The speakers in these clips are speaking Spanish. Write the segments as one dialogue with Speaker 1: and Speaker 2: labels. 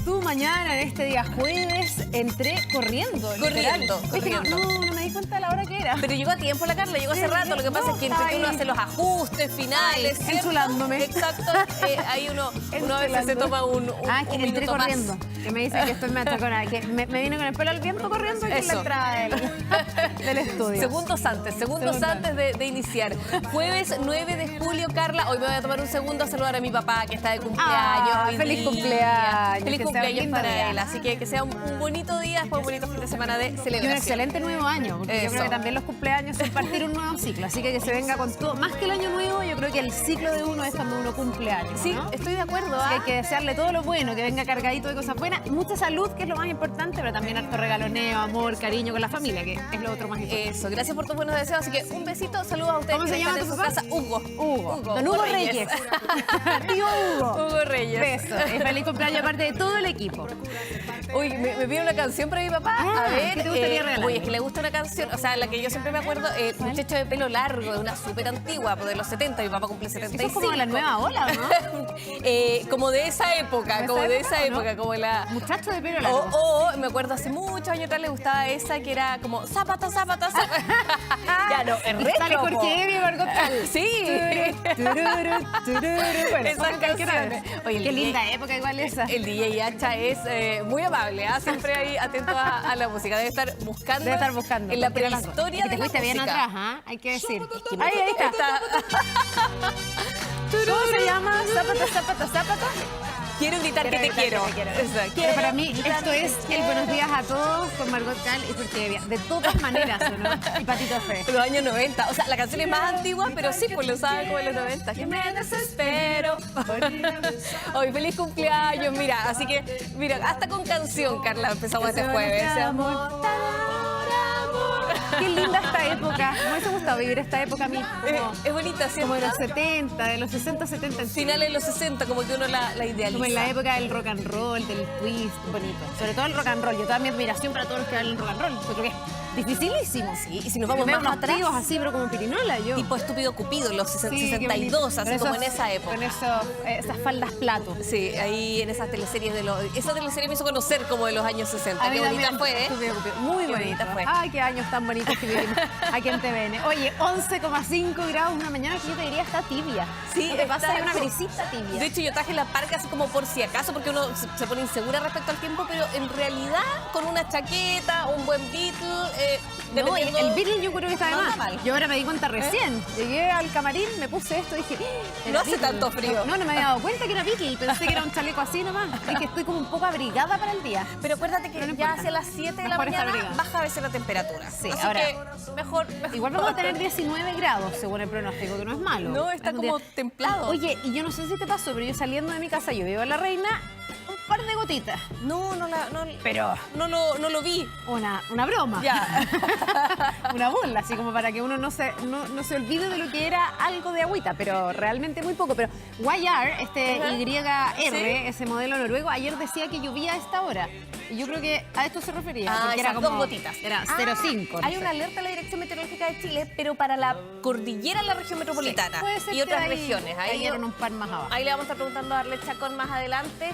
Speaker 1: tú mañana, en este día jueves, entré corriendo.
Speaker 2: Corriendo.
Speaker 1: No me di cuenta de la hora que era.
Speaker 2: Pero llegó a tiempo la Carla, llegó hace rato. Lo que pasa es que entre que uno hace los ajustes finales, ¿cierto?
Speaker 1: Enchulándome.
Speaker 2: Exacto. Ahí uno a veces se toma un
Speaker 1: que entré
Speaker 2: minuto
Speaker 1: corriendo.
Speaker 2: más.
Speaker 1: Que me dicen que estoy machacona, que me vine con el pelo al viento corriendo aquí en la entrada del estudio.
Speaker 2: Segundos antes de iniciar. Jueves 9 de julio, Carla. Hoy me voy a tomar un segundo a saludar a mi papá, que está de cumpleaños.
Speaker 1: Feliz cumpleaños.
Speaker 2: Feliz cumpleaños para
Speaker 1: día.
Speaker 2: él. Así que sea un bonito día, después un bonito fin de semana de celebración.
Speaker 1: Y un excelente nuevo año, porque yo creo que también los cumpleaños son partir un nuevo ciclo. Así que se venga con todo. Más que el año nuevo, yo creo que el ciclo de uno es cuando uno cumple años,
Speaker 2: Sí,
Speaker 1: ¿no?
Speaker 2: estoy de acuerdo.
Speaker 1: Así que hay que desearle todo lo bueno, que venga cargadito de cosas buenas, y mucha salud, que es lo más importante, pero también harto regaloneo, amor, cariño con la familia, que es lo otro más importante.
Speaker 2: Eso, gracias por tus buenos deseos. Así que un besito, saludos a ustedes.
Speaker 1: ¿Cómo se llama
Speaker 2: en
Speaker 1: tu
Speaker 2: su
Speaker 1: papá?
Speaker 2: casa. Hugo.
Speaker 1: Don Hugo Reyes. Tío Hugo.
Speaker 2: Hugo Reyes.
Speaker 1: Beso. Y feliz cumpleaños aparte de todo el equipo.
Speaker 2: Uy, me pide una canción para mi papá. A ver,
Speaker 1: ¿qué te gustaría regalar?
Speaker 2: Oye, es que le gusta una canción, o sea, la que yo siempre me acuerdo, Muchacho de pelo largo, de una súper antigua, pues de los 70, mi papá cumple 75.
Speaker 1: Eso es como de la nueva ola, ¿no?
Speaker 2: Como de esa época, como la...
Speaker 1: Muchacho de pelo largo.
Speaker 2: Me acuerdo hace muchos años atrás le gustaba esa que era como zapata. Ya no, es retro.
Speaker 1: Sale Jorge Evia y Margot Cal.
Speaker 2: Sí.
Speaker 1: Bueno,
Speaker 2: Esas canciones.
Speaker 1: Oye, qué linda época igual esa.
Speaker 2: El DJ Hacha es muy amable, siempre ahí atento a la música. Debe estar buscando en la prehistoria de
Speaker 1: te
Speaker 2: la
Speaker 1: fuiste bien
Speaker 2: música.
Speaker 1: atrás, hay que decir.
Speaker 2: Ahí está.
Speaker 1: ¿Cómo se llama? Zapata.
Speaker 2: Quiero gritar que te quiero. Exacto.
Speaker 1: Pero para mí esto es el buenos días a todos con Margot Cal y Jorge Evia. De todas maneras, ¿o no? Y Patito Fe.
Speaker 2: Los años 90. O sea, la canción es más antigua, pero sí, pues lo saben como en los 90. Que me desespero. Hoy feliz cumpleaños, mira. Así que, mira, hasta con canción, Carla, empezamos este jueves.
Speaker 1: Qué linda esta época. Me hubiese gustado vivir esta época a mí.
Speaker 2: Es bonita, ¿cierto?
Speaker 1: Como de los 70, de los 60, 70.
Speaker 2: Finales de los 60, como que uno la idealiza.
Speaker 1: Como en la época del rock and roll, del twist, bonito. Sobre todo el rock and roll. Yo toda mi admiración para todos los que hablan rock and roll. Yo creo que es dificilísimo.
Speaker 2: Sí, y si nos vamos más atrás,
Speaker 1: tríos así, pero como pirinola, yo.
Speaker 2: tipo Estúpido Cupido, los 62, así como en esa época.
Speaker 1: Con esas faldas plato.
Speaker 2: Sí, ahí en esas teleseries esa teleserie me hizo conocer como de los años 60. Qué bonita fue, ¿eh?
Speaker 1: Muy bonita
Speaker 2: fue.
Speaker 1: Ay, qué años tan bonitos que vivimos aquí en TVN. Oye, 11,5 grados una mañana que yo te diría está tibia.
Speaker 2: Sí,
Speaker 1: ¿No te pasa? Hay una
Speaker 2: como-
Speaker 1: brisita tibia.
Speaker 2: De hecho, yo traje la parca así como por si acaso, porque uno se pone insegura respecto al tiempo, pero en realidad con una chaqueta, un buen Beatle,
Speaker 1: No,
Speaker 2: dependiendo-
Speaker 1: el Beatle yo creo que está de
Speaker 2: No
Speaker 1: más.
Speaker 2: está mal.
Speaker 1: Yo ahora me di cuenta recién. Llegué al camarín, me puse esto y dije...
Speaker 2: No
Speaker 1: era
Speaker 2: hace
Speaker 1: Beatle.
Speaker 2: tanto frío.
Speaker 1: No me había dado cuenta que era Beatle. Pensé que era un chaleco así nomás. Es que estoy como un poco abrigada para el día.
Speaker 2: Pero acuérdate que
Speaker 1: No
Speaker 2: ya
Speaker 1: importa.
Speaker 2: hacia las 7 de la
Speaker 1: Mejor estar
Speaker 2: mañana
Speaker 1: abrigada.
Speaker 2: baja a veces la temperatura.
Speaker 1: Sí,
Speaker 2: Así
Speaker 1: ahora-
Speaker 2: que mejor.
Speaker 1: Igual vamos a tener 19 grados según el pronóstico, que no es malo.
Speaker 2: No, está
Speaker 1: Es un
Speaker 2: como
Speaker 1: día-
Speaker 2: templado.
Speaker 1: Oye, y yo no sé si te pasó, pero yo saliendo de mi casa, yo vivo en La Reina, un par de gotitas. Pero
Speaker 2: no lo vi.
Speaker 1: una broma.
Speaker 2: Ya.
Speaker 1: Una burla, así como para que uno no se olvide de lo que era algo de agüita, pero realmente muy poco. Pero YR,
Speaker 2: Ajá.
Speaker 1: YR,
Speaker 2: Sí.
Speaker 1: ese modelo noruego, ayer decía que llovía a esta hora. Y yo creo que a esto se refería. porque
Speaker 2: esas
Speaker 1: era
Speaker 2: dos
Speaker 1: como
Speaker 2: gotitas.
Speaker 1: Era 0,5. no
Speaker 2: Hay
Speaker 1: sé.
Speaker 2: una alerta de la Dirección Meteorológica de Chile, pero para la cordillera de la región metropolitana
Speaker 1: Puede ser
Speaker 2: y
Speaker 1: que
Speaker 2: otras
Speaker 1: ahí
Speaker 2: regiones.
Speaker 1: cayeron un par más abajo.
Speaker 2: Ahí le vamos a estar preguntando a Arlet Chacón más adelante,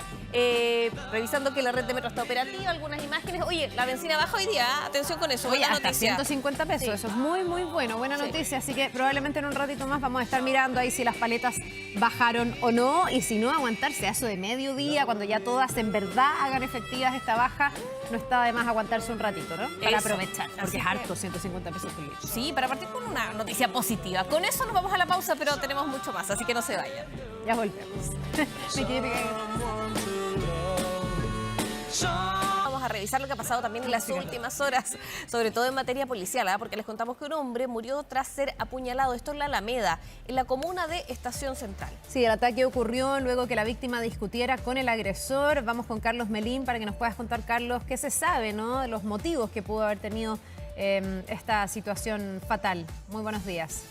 Speaker 2: revisando que la red de metro está operativa, algunas imágenes. Oye, la benzina baja hoy día, atención con eso,
Speaker 1: Oye,
Speaker 2: buena
Speaker 1: hasta
Speaker 2: noticia.
Speaker 1: 150 pesos,
Speaker 2: Sí.
Speaker 1: eso es muy, muy bueno, buena
Speaker 2: Sí.
Speaker 1: noticia, así que probablemente en un ratito más vamos a estar mirando ahí si las paletas bajaron o no, y si no, aguantarse a eso de mediodía, cuando ya todas en verdad hagan efectivas esta baja, no está de más aguantarse un ratito, ¿no? Para
Speaker 2: Eso.
Speaker 1: aprovechar,
Speaker 2: Así
Speaker 1: porque es
Speaker 2: que-
Speaker 1: harto, 150 pesos por litro.
Speaker 2: Sí, para partir con una noticia positiva. Con eso nos vamos a la pausa, pero tenemos mucho más, así que no se vayan.
Speaker 1: Ya volvemos. Me quedé pegada.
Speaker 2: Vamos a revisar lo que ha pasado también en las últimas horas, sobre todo en materia policial, porque les contamos que un hombre murió tras ser apuñalado, esto en la Alameda, en la comuna de Estación Central.
Speaker 1: Sí, el ataque ocurrió luego que la víctima discutiera con el agresor. Vamos con Carlos Melín para que nos puedas contar, Carlos, qué se sabe, ¿no?, de los motivos que pudo haber tenido esta situación fatal. Muy buenos días.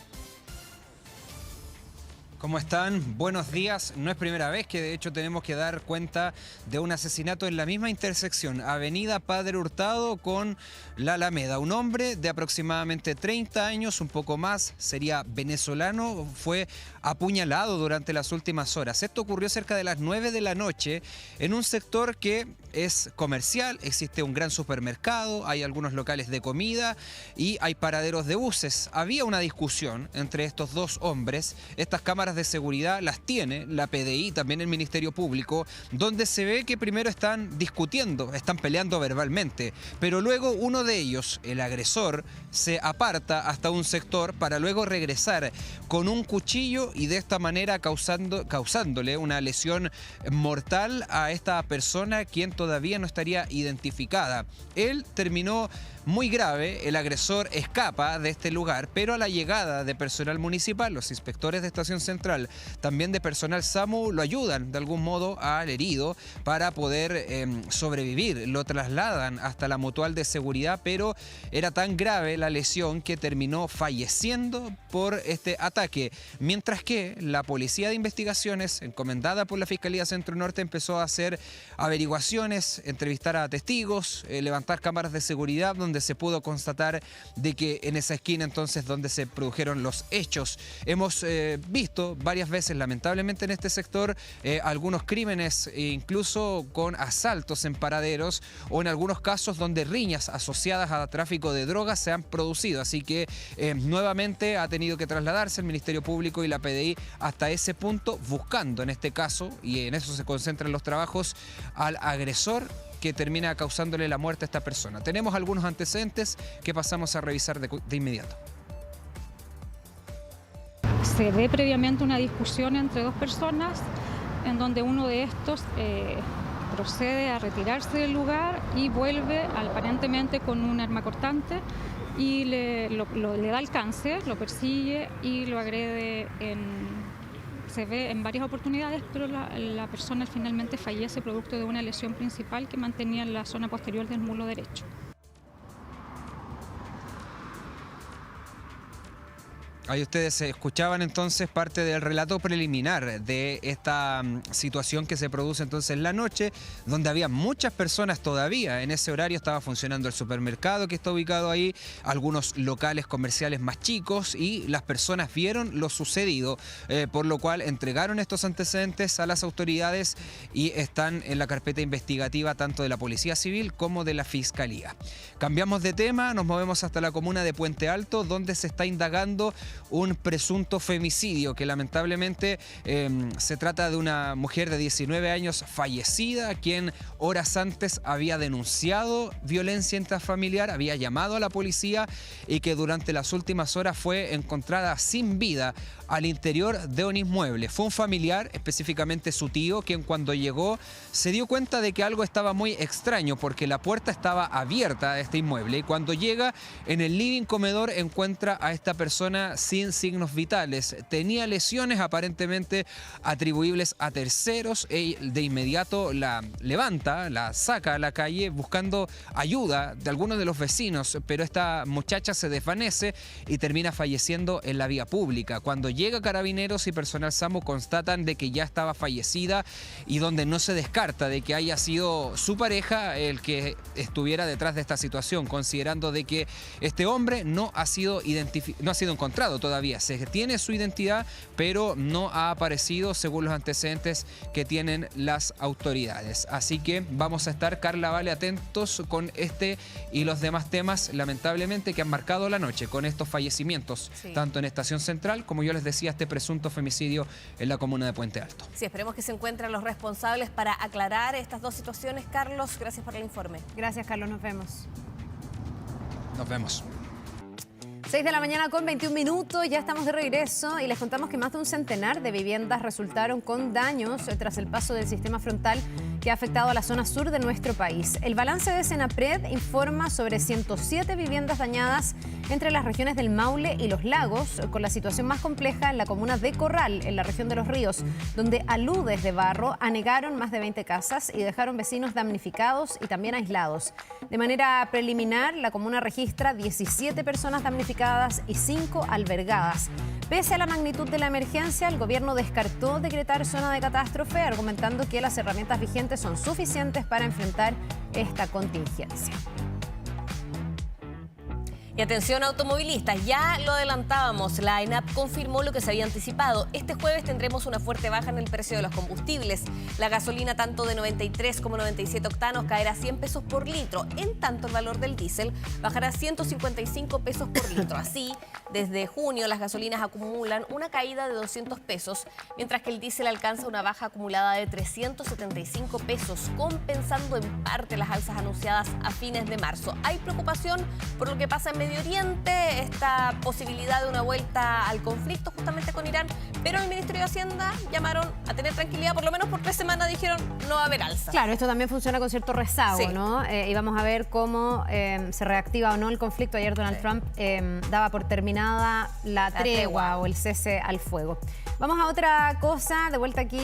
Speaker 3: ¿Cómo están? Buenos días. No es primera vez que de hecho tenemos que dar cuenta de un asesinato en la misma intersección, Avenida Padre Hurtado con la Alameda. Un hombre de aproximadamente 30 años, un poco más, sería venezolano, fue apuñalado durante las últimas horas. Esto ocurrió cerca de las 9 de la noche en un sector que es comercial, existe un gran supermercado, hay algunos locales de comida y hay paraderos de buses. Había una discusión entre estos dos hombres. Estas cámaras de seguridad las tiene la PDI, también el Ministerio Público, donde se ve que primero están discutiendo, están peleando verbalmente, pero luego uno de ellos, el agresor, se aparta hasta un sector para luego regresar con un cuchillo y de esta manera causándole una lesión mortal a esta persona, quien todavía no estaría identificada. Él terminó muy grave, el agresor escapa de este lugar, pero a la llegada de personal municipal, los inspectores de Estación Central, también de personal SAMU, lo ayudan de algún modo al herido para poder sobrevivir. Lo trasladan hasta la mutual de seguridad, pero era tan grave la lesión que terminó falleciendo por este ataque. Mientras que la Policía de Investigaciones, encomendada por la Fiscalía Centro Norte, empezó a hacer averiguaciones, entrevistar a testigos, levantar cámaras de seguridad, donde se pudo constatar de que en esa esquina entonces donde se produjeron los hechos. Hemos visto varias veces lamentablemente en este sector algunos crímenes incluso con asaltos en paraderos o en algunos casos donde riñas asociadas a tráfico de drogas se han producido, así que nuevamente ha tenido que trasladarse el Ministerio Público y la PDI hasta ese punto, buscando en este caso, y en eso se concentran los trabajos, al agresor que termina causándole la muerte a esta persona. Tenemos algunos antecedentes que pasamos a revisar de inmediato.
Speaker 4: Se ve previamente una discusión entre dos personas en donde uno de estos procede a retirarse del lugar y vuelve aparentemente con un arma cortante y le da alcance, lo persigue y lo agrede se ve en varias oportunidades, pero la persona finalmente fallece producto de una lesión principal que mantenía en la zona posterior del muslo derecho.
Speaker 3: Ahí ustedes escuchaban entonces parte del relato preliminar de esta situación que se produce entonces en la noche, donde había muchas personas todavía. En ese horario estaba funcionando el supermercado que está ubicado ahí, algunos locales comerciales más chicos, y las personas vieron lo sucedido, por lo cual entregaron estos antecedentes a las autoridades y están en la carpeta investigativa tanto de la Policía Civil como de la Fiscalía. Cambiamos de tema, nos movemos hasta la comuna de Puente Alto, donde se está indagando un presunto femicidio que lamentablemente se trata de una mujer de 19 años fallecida, quien horas antes había denunciado violencia intrafamiliar, había llamado a la policía y que durante las últimas horas fue encontrada sin vida al interior de un inmueble. Fue un familiar, específicamente su tío, quien cuando llegó se dio cuenta de que algo estaba muy extraño porque la puerta estaba abierta de este inmueble y cuando llega en el living comedor encuentra a esta persona sin signos vitales. Tenía lesiones aparentemente atribuibles a terceros y de inmediato la levanta, la saca a la calle buscando ayuda de algunos de los vecinos, pero esta muchacha se desvanece y termina falleciendo en la vía pública. Cuando llega Carabineros y personal SAMU constatan de que ya estaba fallecida y donde no se descarta de que haya sido su pareja el que estuviera detrás de esta situación, considerando de que este hombre no ha sido encontrado todavía. Se tiene su identidad, pero no ha aparecido según los antecedentes que tienen las autoridades. Así que vamos a estar, Carla Vale, atentos con este y los demás temas, lamentablemente, que han marcado la noche con estos fallecimientos, tanto en Estación Central como yo les decía, este presunto femicidio en la comuna de Puente Alto.
Speaker 2: Sí, esperemos que se encuentren los responsables para aclarar estas dos situaciones. Carlos, gracias por el informe.
Speaker 1: Gracias, Carlos, nos vemos.
Speaker 3: Nos vemos.
Speaker 1: 6 de la mañana con 21 minutos, ya estamos de regreso y les contamos que más de un centenar de viviendas resultaron con daños tras el paso del sistema frontal que ha afectado a la zona sur de nuestro país. El balance de Senapred informa sobre 107 viviendas dañadas entre las regiones del Maule y Los Lagos, con la situación más compleja en la comuna de Corral, en la región de Los Ríos, donde aludes de barro anegaron más de 20 casas y dejaron vecinos damnificados y también aislados. De manera preliminar, la comuna registra 17 personas damnificadas damnificadas y 5 albergadas. Pese a la magnitud de la emergencia, el gobierno descartó decretar zona de catástrofe, argumentando que las herramientas vigentes son suficientes para enfrentar esta contingencia.
Speaker 2: Y atención automovilistas, ya lo adelantábamos, la ENAP confirmó lo que se había anticipado. Este jueves tendremos una fuerte baja en el precio de los combustibles. La gasolina tanto de 93 como 97 octanos caerá 100 pesos por litro. En tanto, el valor del diésel bajará 155 pesos por litro. Así, desde junio las gasolinas acumulan una caída de 200 pesos, mientras que el diésel alcanza una baja acumulada de 375 pesos, compensando en parte las alzas anunciadas a fines de marzo. Hay preocupación por lo que pasa en Medio Oriente, esta posibilidad de una vuelta al conflicto justamente con Irán, pero el Ministerio de Hacienda llamaron a tener tranquilidad, por lo menos por 3 semanas dijeron no va a haber alza.
Speaker 1: Claro, esto también funciona con cierto rezago,
Speaker 2: sí,
Speaker 1: ¿no? Y vamos a ver cómo se reactiva o no el conflicto. Ayer Donald Trump daba por terminada la tregua o el cese al fuego. Vamos a otra cosa, de vuelta aquí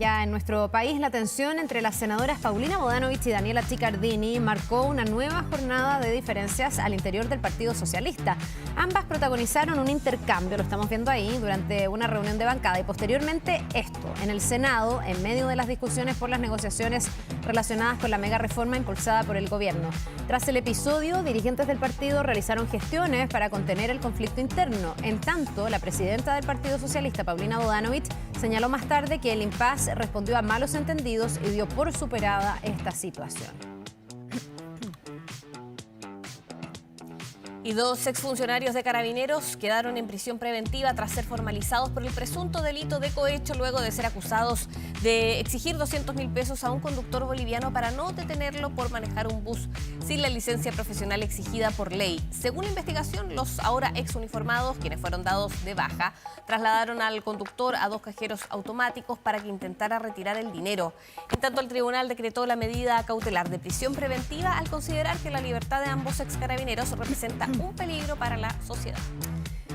Speaker 1: ya en nuestro país. La tensión entre las senadoras Paulina Bodanovich y Daniela Chiccardini marcó una nueva jornada de diferencias al interior del Partido Socialista. Ambas protagonizaron un intercambio, lo estamos viendo ahí, durante una reunión de bancada, y posteriormente esto, en el Senado, en medio de las discusiones por las negociaciones relacionadas con la mega reforma impulsada por el gobierno. Tras el episodio, dirigentes del partido realizaron gestiones para contener el conflicto interno. En tanto, la presidenta del Partido Socialista, Paulina Bodanovich, señaló más tarde que el impasse respondió a malos entendidos y dio por superada esta situación.
Speaker 2: Y 2 exfuncionarios de Carabineros quedaron en prisión preventiva tras ser formalizados por el presunto delito de cohecho luego de ser acusados de exigir 200.000 pesos a un conductor boliviano para no detenerlo por manejar un bus sin la licencia profesional exigida por ley. Según la investigación, los ahora exuniformados, quienes fueron dados de baja, trasladaron al conductor a 2 cajeros automáticos para que intentara retirar el dinero. En tanto, el tribunal decretó la medida cautelar de prisión preventiva al considerar que la libertad de ambos excarabineros representa un peligro para la sociedad.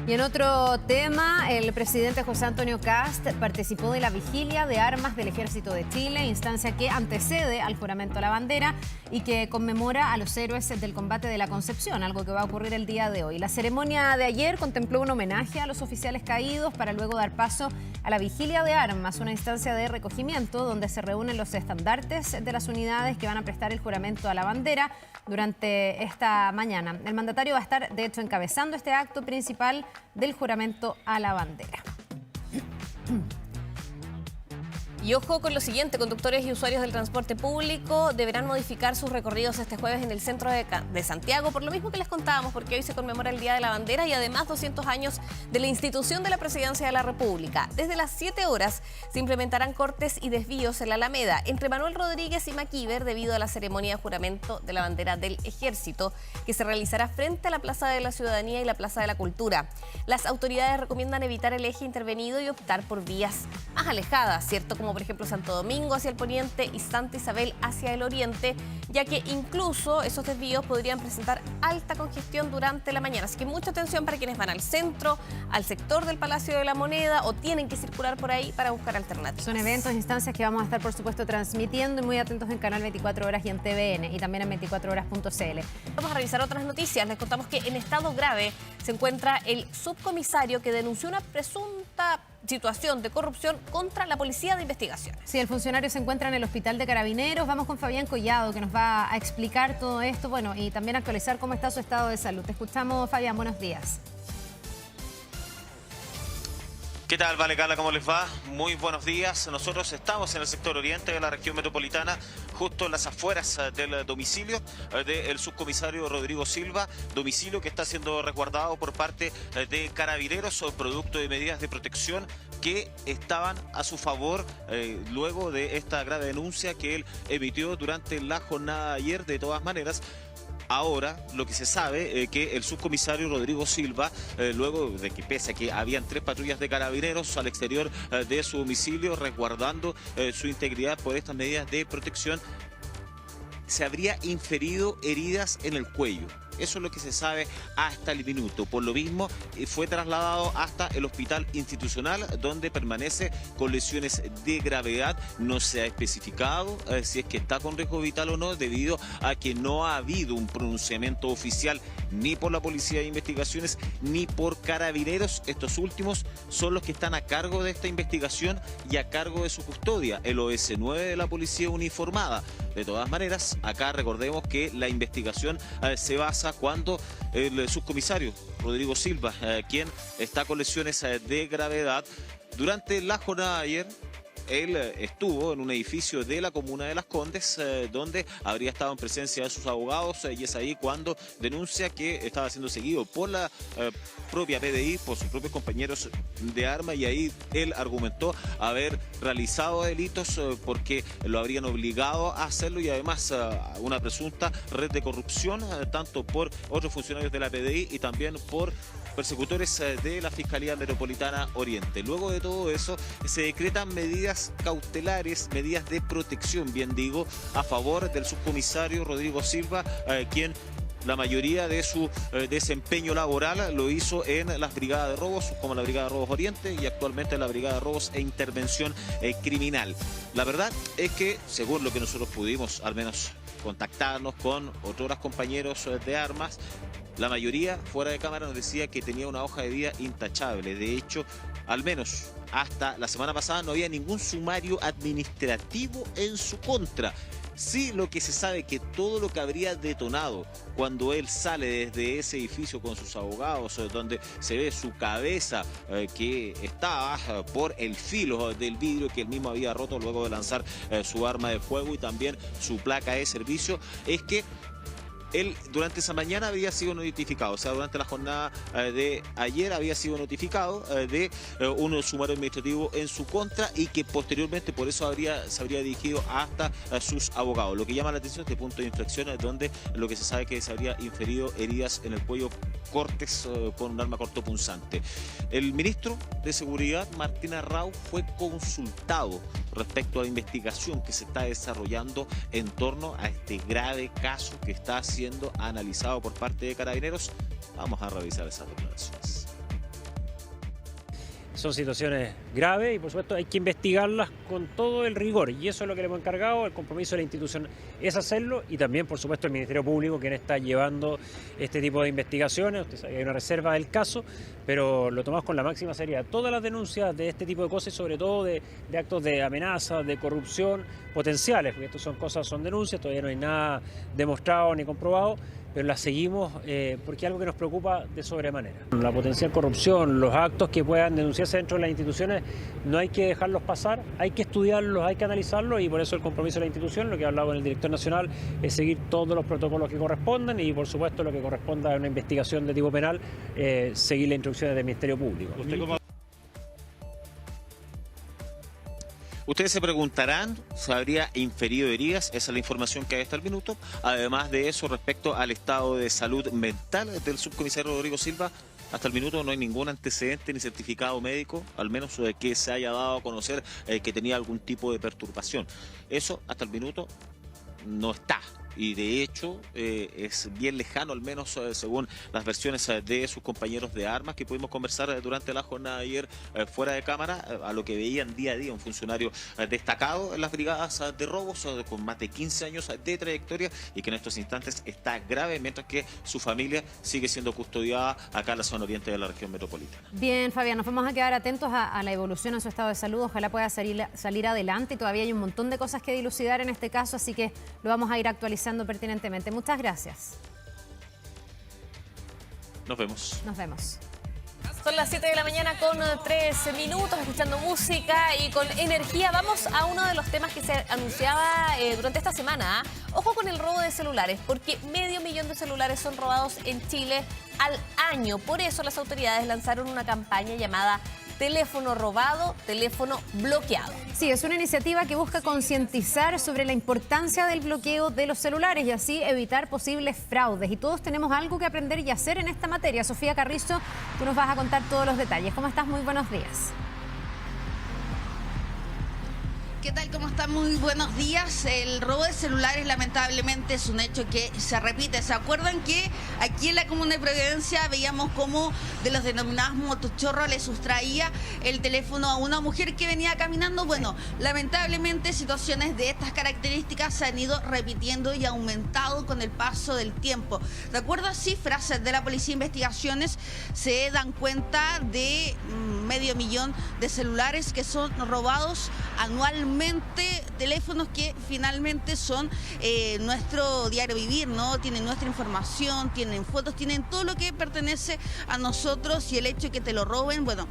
Speaker 1: Y en otro tema, el presidente José Antonio Kast participó de la vigilia de armas del Ejército de Chile, instancia que antecede al juramento a la bandera y que conmemora a los héroes del combate de la Concepción, algo que va a ocurrir el día de hoy. La ceremonia de ayer contempló un homenaje a los oficiales caídos para luego dar paso a la vigilia de armas, una instancia de recogimiento donde se reúnen los estandartes de las unidades que van a prestar el juramento a la bandera durante esta mañana. El mandatario va a estar, de hecho, encabezando este acto principal del juramento a la bandera.
Speaker 2: Y ojo con lo siguiente, conductores y usuarios del transporte público deberán modificar sus recorridos este jueves en el centro de Santiago, por lo mismo que les contábamos, porque hoy se conmemora el Día de la Bandera y además 200 años de la institución de la Presidencia de la República. Desde las 7 horas se implementarán cortes y desvíos en la Alameda entre Manuel Rodríguez y Maquíver debido a la ceremonia de juramento de la bandera del Ejército, que se realizará frente a la Plaza de la Ciudadanía y la Plaza de la Cultura. Las autoridades recomiendan evitar el eje intervenido y optar por vías más alejadas, ¿cierto? Como por ejemplo Santo Domingo hacia el poniente y Santa Isabel hacia el oriente, ya que incluso esos desvíos podrían presentar alta congestión durante la mañana. Así que mucha atención para quienes van al centro, al sector del Palacio de la Moneda o tienen que circular por ahí para buscar alternativas.
Speaker 1: Son eventos, instancias que vamos a estar, por supuesto, transmitiendo y muy atentos en Canal 24 Horas y en TVN y también en 24horas.cl.
Speaker 2: Vamos a revisar otras noticias. Les contamos que en estado grave se encuentra el subcomisario que denunció una presunta situación de corrupción contra la Policía de Investigaciones.
Speaker 1: Sí, el funcionario se encuentra en el Hospital de Carabineros. Vamos con Fabián Collado, que nos va a explicar todo esto, bueno, y también actualizar cómo está su estado de salud. Te escuchamos, Fabián, buenos días.
Speaker 5: ¿Qué tal, Vale Carla? ¿Cómo les va? Muy buenos días. Nosotros estamos en el sector oriente de la región metropolitana, justo en las afueras del domicilio del subcomisario Rodrigo Silva, domicilio que está siendo resguardado por parte de Carabineros, producto de medidas de protección que estaban a su favor luego de esta grave denuncia que él emitió durante la jornada de ayer. De todas maneras, ahora lo que se sabe que el subcomisario Rodrigo Silva, luego de que pese a que habían 3 patrullas de Carabineros al exterior de su domicilio resguardando su integridad por estas medidas de protección, se habría inferido heridas en el cuello. Eso es lo que se sabe hasta el minuto. Por lo mismo, fue trasladado hasta el hospital institucional, donde permanece con lesiones de gravedad. No se ha especificado si es que está con riesgo vital o no, debido a que no ha habido un pronunciamiento oficial ni por la Policía de Investigaciones ni por Carabineros. Estos últimos son los que están a cargo de esta investigación y a cargo de su custodia, el OS9 de la Policía Uniformada. De todas maneras, acá recordemos que la investigación se basa cuando el subcomisario Rodrigo Silva, quien está con lesiones de gravedad, durante la jornada de ayer, él estuvo en un edificio de la comuna de Las Condes, donde habría estado en presencia de sus abogados, y es ahí cuando denuncia que estaba siendo seguido por la propia PDI, por sus propios compañeros de arma, y ahí él argumentó haber realizado delitos porque lo habrían obligado a hacerlo, y además una presunta red de corrupción, tanto por otros funcionarios de la PDI y también por persecutores de la Fiscalía Metropolitana Oriente. Luego de todo eso, se decretan medidas cautelares, medidas de protección, bien digo, a favor del subcomisario Rodrigo Silva, quien la mayoría de su desempeño laboral lo hizo en las brigadas de robos, como la Brigada de Robos Oriente, y actualmente en la Brigada de Robos e Intervención Criminal. La verdad es que, según lo que nosotros pudimos, al menos contactarnos con otros compañeros de armas, la mayoría fuera de cámara nos decía que tenía una hoja de vida intachable. De hecho, al menos hasta la semana pasada no había ningún sumario administrativo en su contra. Sí, lo que se sabe que todo lo que habría detonado cuando él sale desde ese edificio con sus abogados, donde se ve su cabeza que estaba por el filo del vidrio que él mismo había roto luego de lanzar su arma de fuego, y también su placa de servicio, es que él durante esa mañana había sido notificado, o sea, durante la jornada de ayer había sido notificado de un sumario administrativo en su contra, y que posteriormente por eso se habría dirigido hasta sus abogados. Lo que llama la atención es este punto de infracción, donde lo que se sabe es que se habría inferido heridas en el cuello, cortes con un arma cortopunzante. El ministro de Seguridad, Martín Arrau, fue consultado respecto a la investigación que se está desarrollando en torno a este grave caso que está siendo analizado por parte de Carabineros. Vamos a revisar esas declaraciones.
Speaker 6: Son situaciones graves y por supuesto hay que investigarlas con todo el rigor, y eso es lo que le hemos encargado. El compromiso de la institución es hacerlo, y también por supuesto el Ministerio Público, quien está llevando este tipo de investigaciones. Usted sabe que hay una reserva del caso, pero lo tomamos con la máxima seriedad. Todas las denuncias de este tipo de cosas, y sobre todo de actos de amenaza, de corrupción potenciales, porque esto son denuncias, todavía no hay nada demostrado ni comprobado, pero las seguimos porque es algo que nos preocupa de sobremanera. La potencial corrupción, los actos que puedan denunciarse dentro de las instituciones, no hay que dejarlos pasar, hay que estudiarlos, hay que analizarlos, y por eso el compromiso de la institución, lo que ha hablado con el director nacional, es seguir todos los protocolos que correspondan, y por supuesto lo que corresponda a una investigación de tipo penal, seguir las instrucciones del Ministerio Público.
Speaker 5: Ustedes se preguntarán si habría inferido heridas, esa es la información que hay hasta el minuto. Además de eso, respecto al estado de salud mental del subcomisario Rodrigo Silva, hasta el minuto no hay ningún antecedente ni certificado médico, al menos que se haya dado a conocer que tenía algún tipo de perturbación. Eso hasta el minuto no está. Y de hecho es bien lejano, al menos según las versiones de sus compañeros de armas que pudimos conversar durante la jornada de ayer fuera de cámara, a lo que veían día a día un funcionario destacado en las brigadas de robos, con más de 15 años de trayectoria, y que en estos instantes está grave, mientras que su familia sigue siendo custodiada acá en la zona oriente de la región metropolitana.
Speaker 1: Bien, Fabián, nos vamos a quedar atentos a la evolución en su estado de salud. Ojalá pueda salir adelante, y todavía hay un montón de cosas que dilucidar en este caso, así que lo vamos a ir actualizando pertinentemente. Muchas gracias.
Speaker 5: Nos vemos.
Speaker 1: Nos vemos.
Speaker 2: Son las 7 de la mañana con 3 minutos, escuchando música y con energía. Vamos a uno de los temas que se anunciaba durante esta semana. Ojo con el robo de celulares, porque 500.000 de celulares son robados en Chile al año. Por eso las autoridades lanzaron una campaña llamada Teléfono robado, teléfono bloqueado.
Speaker 1: Sí, es una iniciativa que busca concientizar sobre la importancia del bloqueo de los celulares y así evitar posibles fraudes. Y todos tenemos algo que aprender y hacer en esta materia. Sofía Carrizo, tú nos vas a contar todos los detalles. ¿Cómo estás? Muy buenos días.
Speaker 7: ¿Qué ¿qué tal? ¿Cómo están? Muy buenos días. El robo de celulares lamentablemente es un hecho que se repite. ¿Se acuerdan que aquí en la Comuna de Providencia veíamos cómo de los denominados motochorros le sustraía el teléfono a una mujer que venía caminando? Bueno, lamentablemente situaciones de estas características se han ido repitiendo y aumentado con el paso del tiempo. De acuerdo a cifras de la Policía de Investigaciones, se dan cuenta de 500.000 de celulares que son robados anualmente, teléfonos que finalmente son nuestro diario vivir, ¿no? Tienen nuestra información, tienen fotos, tienen todo lo que pertenece a nosotros, y el hecho de que te lo roben, bueno,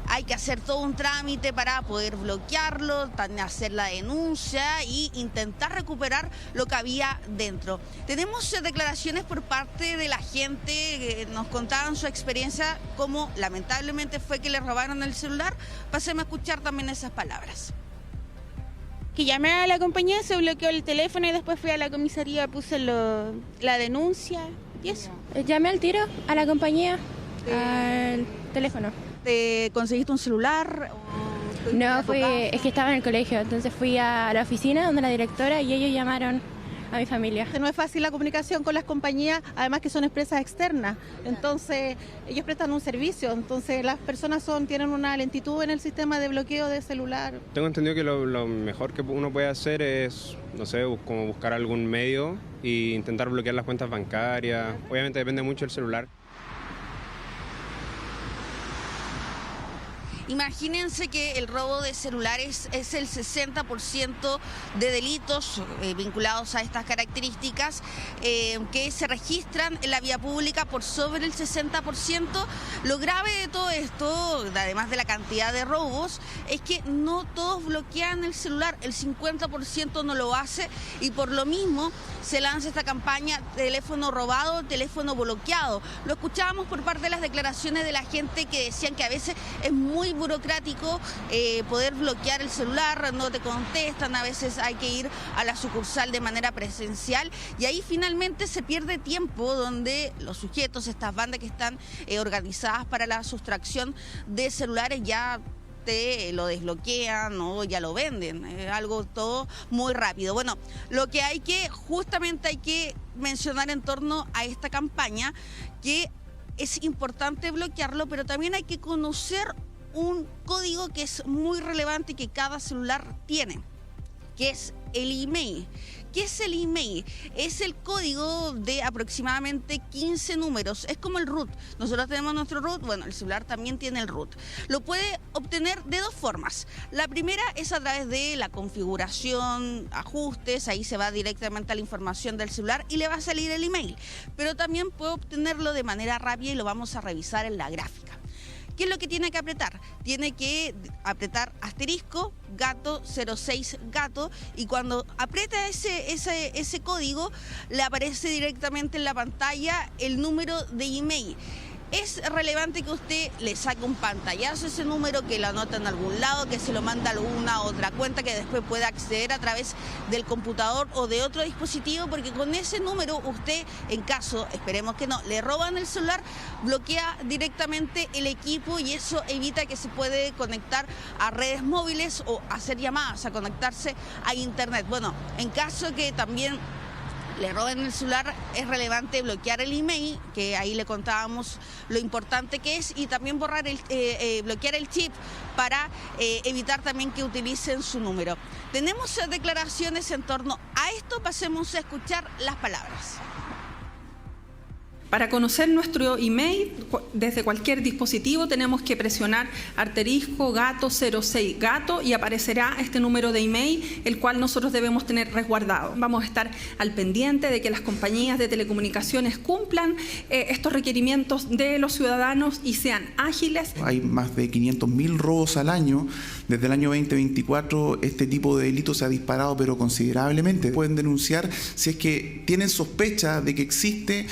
Speaker 7: hay que hacer todo un trámite para poder bloquearlo, también hacer la denuncia y intentar recuperar lo que había dentro. Tenemos declaraciones por parte de la gente que nos contaban su experiencia, cómo lamentablemente fue que le robaron el celular. Pasemos a escuchar también esas palabras.
Speaker 8: Que llamé a la compañía, se bloqueó el teléfono y después fui a la comisaría, puse la denuncia y eso.
Speaker 9: Llamé al tiro a la compañía, al teléfono.
Speaker 7: ¿Te conseguiste un celular?
Speaker 9: No, es que estaba en el colegio, entonces fui a la oficina donde la directora y ellos llamaron a mi familia.
Speaker 8: No es fácil la comunicación con las compañías, además que son empresas externas, entonces ellos prestan un servicio, entonces las personas tienen una lentitud en el sistema de bloqueo de celular.
Speaker 10: Tengo entendido que lo mejor que uno puede hacer es, no sé, como buscar algún medio e intentar bloquear las cuentas bancarias. Obviamente depende mucho del celular.
Speaker 7: Imagínense que el robo de celulares es el 60% de delitos vinculados a estas características que se registran en la vía pública, por sobre el 60%. Lo grave de todo esto, además de la cantidad de robos, es que no todos bloquean el celular, el 50% no lo hace, y por lo mismo se lanza esta campaña teléfono robado, teléfono bloqueado. Lo escuchábamos por parte de las declaraciones de la gente que decían que a veces es muy burocrático poder bloquear el celular, no te contestan, a veces hay que ir a la sucursal de manera presencial, y ahí finalmente se pierde tiempo donde los sujetos, estas bandas que están organizadas para la sustracción de celulares, ya te lo desbloquean o ya lo venden, algo todo muy rápido. Bueno, lo que justamente hay que mencionar en torno a esta campaña, que es importante bloquearlo, pero también hay que conocer un código que es muy relevante y que cada celular tiene, que es el email. ¿Qué es el email? Es el código de aproximadamente 15 números. Es como el root. Nosotros tenemos nuestro root, bueno, el celular también tiene el root. Lo puede obtener de dos formas. La primera es a través de la configuración, ajustes, ahí se va directamente a la información del celular y le va a salir el email. Pero también puede obtenerlo de manera rápida y lo vamos a revisar en la gráfica. ¿Qué es lo que tiene que apretar? Tiene que apretar asterisco, gato, 06, gato, y cuando aprieta ese código, le aparece directamente en la pantalla el número de email. Es relevante que usted le saque un pantallazo a ese número, que lo anota en algún lado, que se lo manda a alguna otra cuenta, que después pueda acceder a través del computador o de otro dispositivo, porque con ese número usted, en caso, esperemos que no, le roban el celular, bloquea directamente el equipo, y eso evita que se puede conectar a redes móviles o hacer llamadas, a conectarse a internet. Bueno, en caso que también le roben el celular, es relevante bloquear el email, que ahí le contábamos lo importante que es, y también bloquear el chip para evitar también que utilicen su número. Tenemos declaraciones en torno a esto, pasemos a escuchar las palabras.
Speaker 11: Para conocer nuestro email desde cualquier dispositivo tenemos que presionar asterisco gato 06 gato y aparecerá este número de email, el cual nosotros debemos tener resguardado. Vamos a estar al pendiente de que las compañías de telecomunicaciones cumplan estos requerimientos de los ciudadanos y sean ágiles.
Speaker 12: Hay más de 500.000 robos al año. Desde el año 2024 este tipo de delitos se ha disparado pero considerablemente. Pueden denunciar si es que tienen sospecha de que existe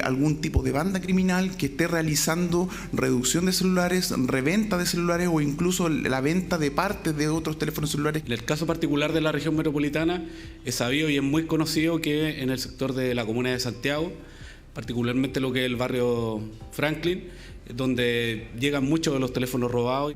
Speaker 12: algún tipo de banda criminal que esté realizando reducción de celulares, reventa de celulares o incluso la venta de partes de otros teléfonos celulares.
Speaker 13: En el caso particular de la región metropolitana es sabido y es muy conocido que en el sector de la comuna de Santiago, particularmente lo que es el barrio Franklin, donde llegan muchos de los teléfonos robados.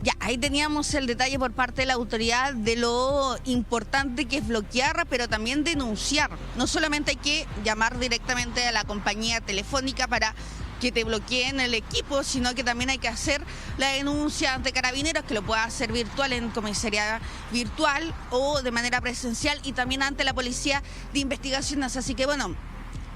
Speaker 7: Ya, ahí teníamos el detalle por parte de la autoridad de lo importante que es bloquear, pero también denunciar. No solamente hay que llamar directamente a la compañía telefónica para que te bloqueen el equipo, sino que también hay que hacer la denuncia ante Carabineros, que lo pueda hacer virtual en comisaría virtual o de manera presencial, y también ante la Policía de Investigaciones. Así que bueno,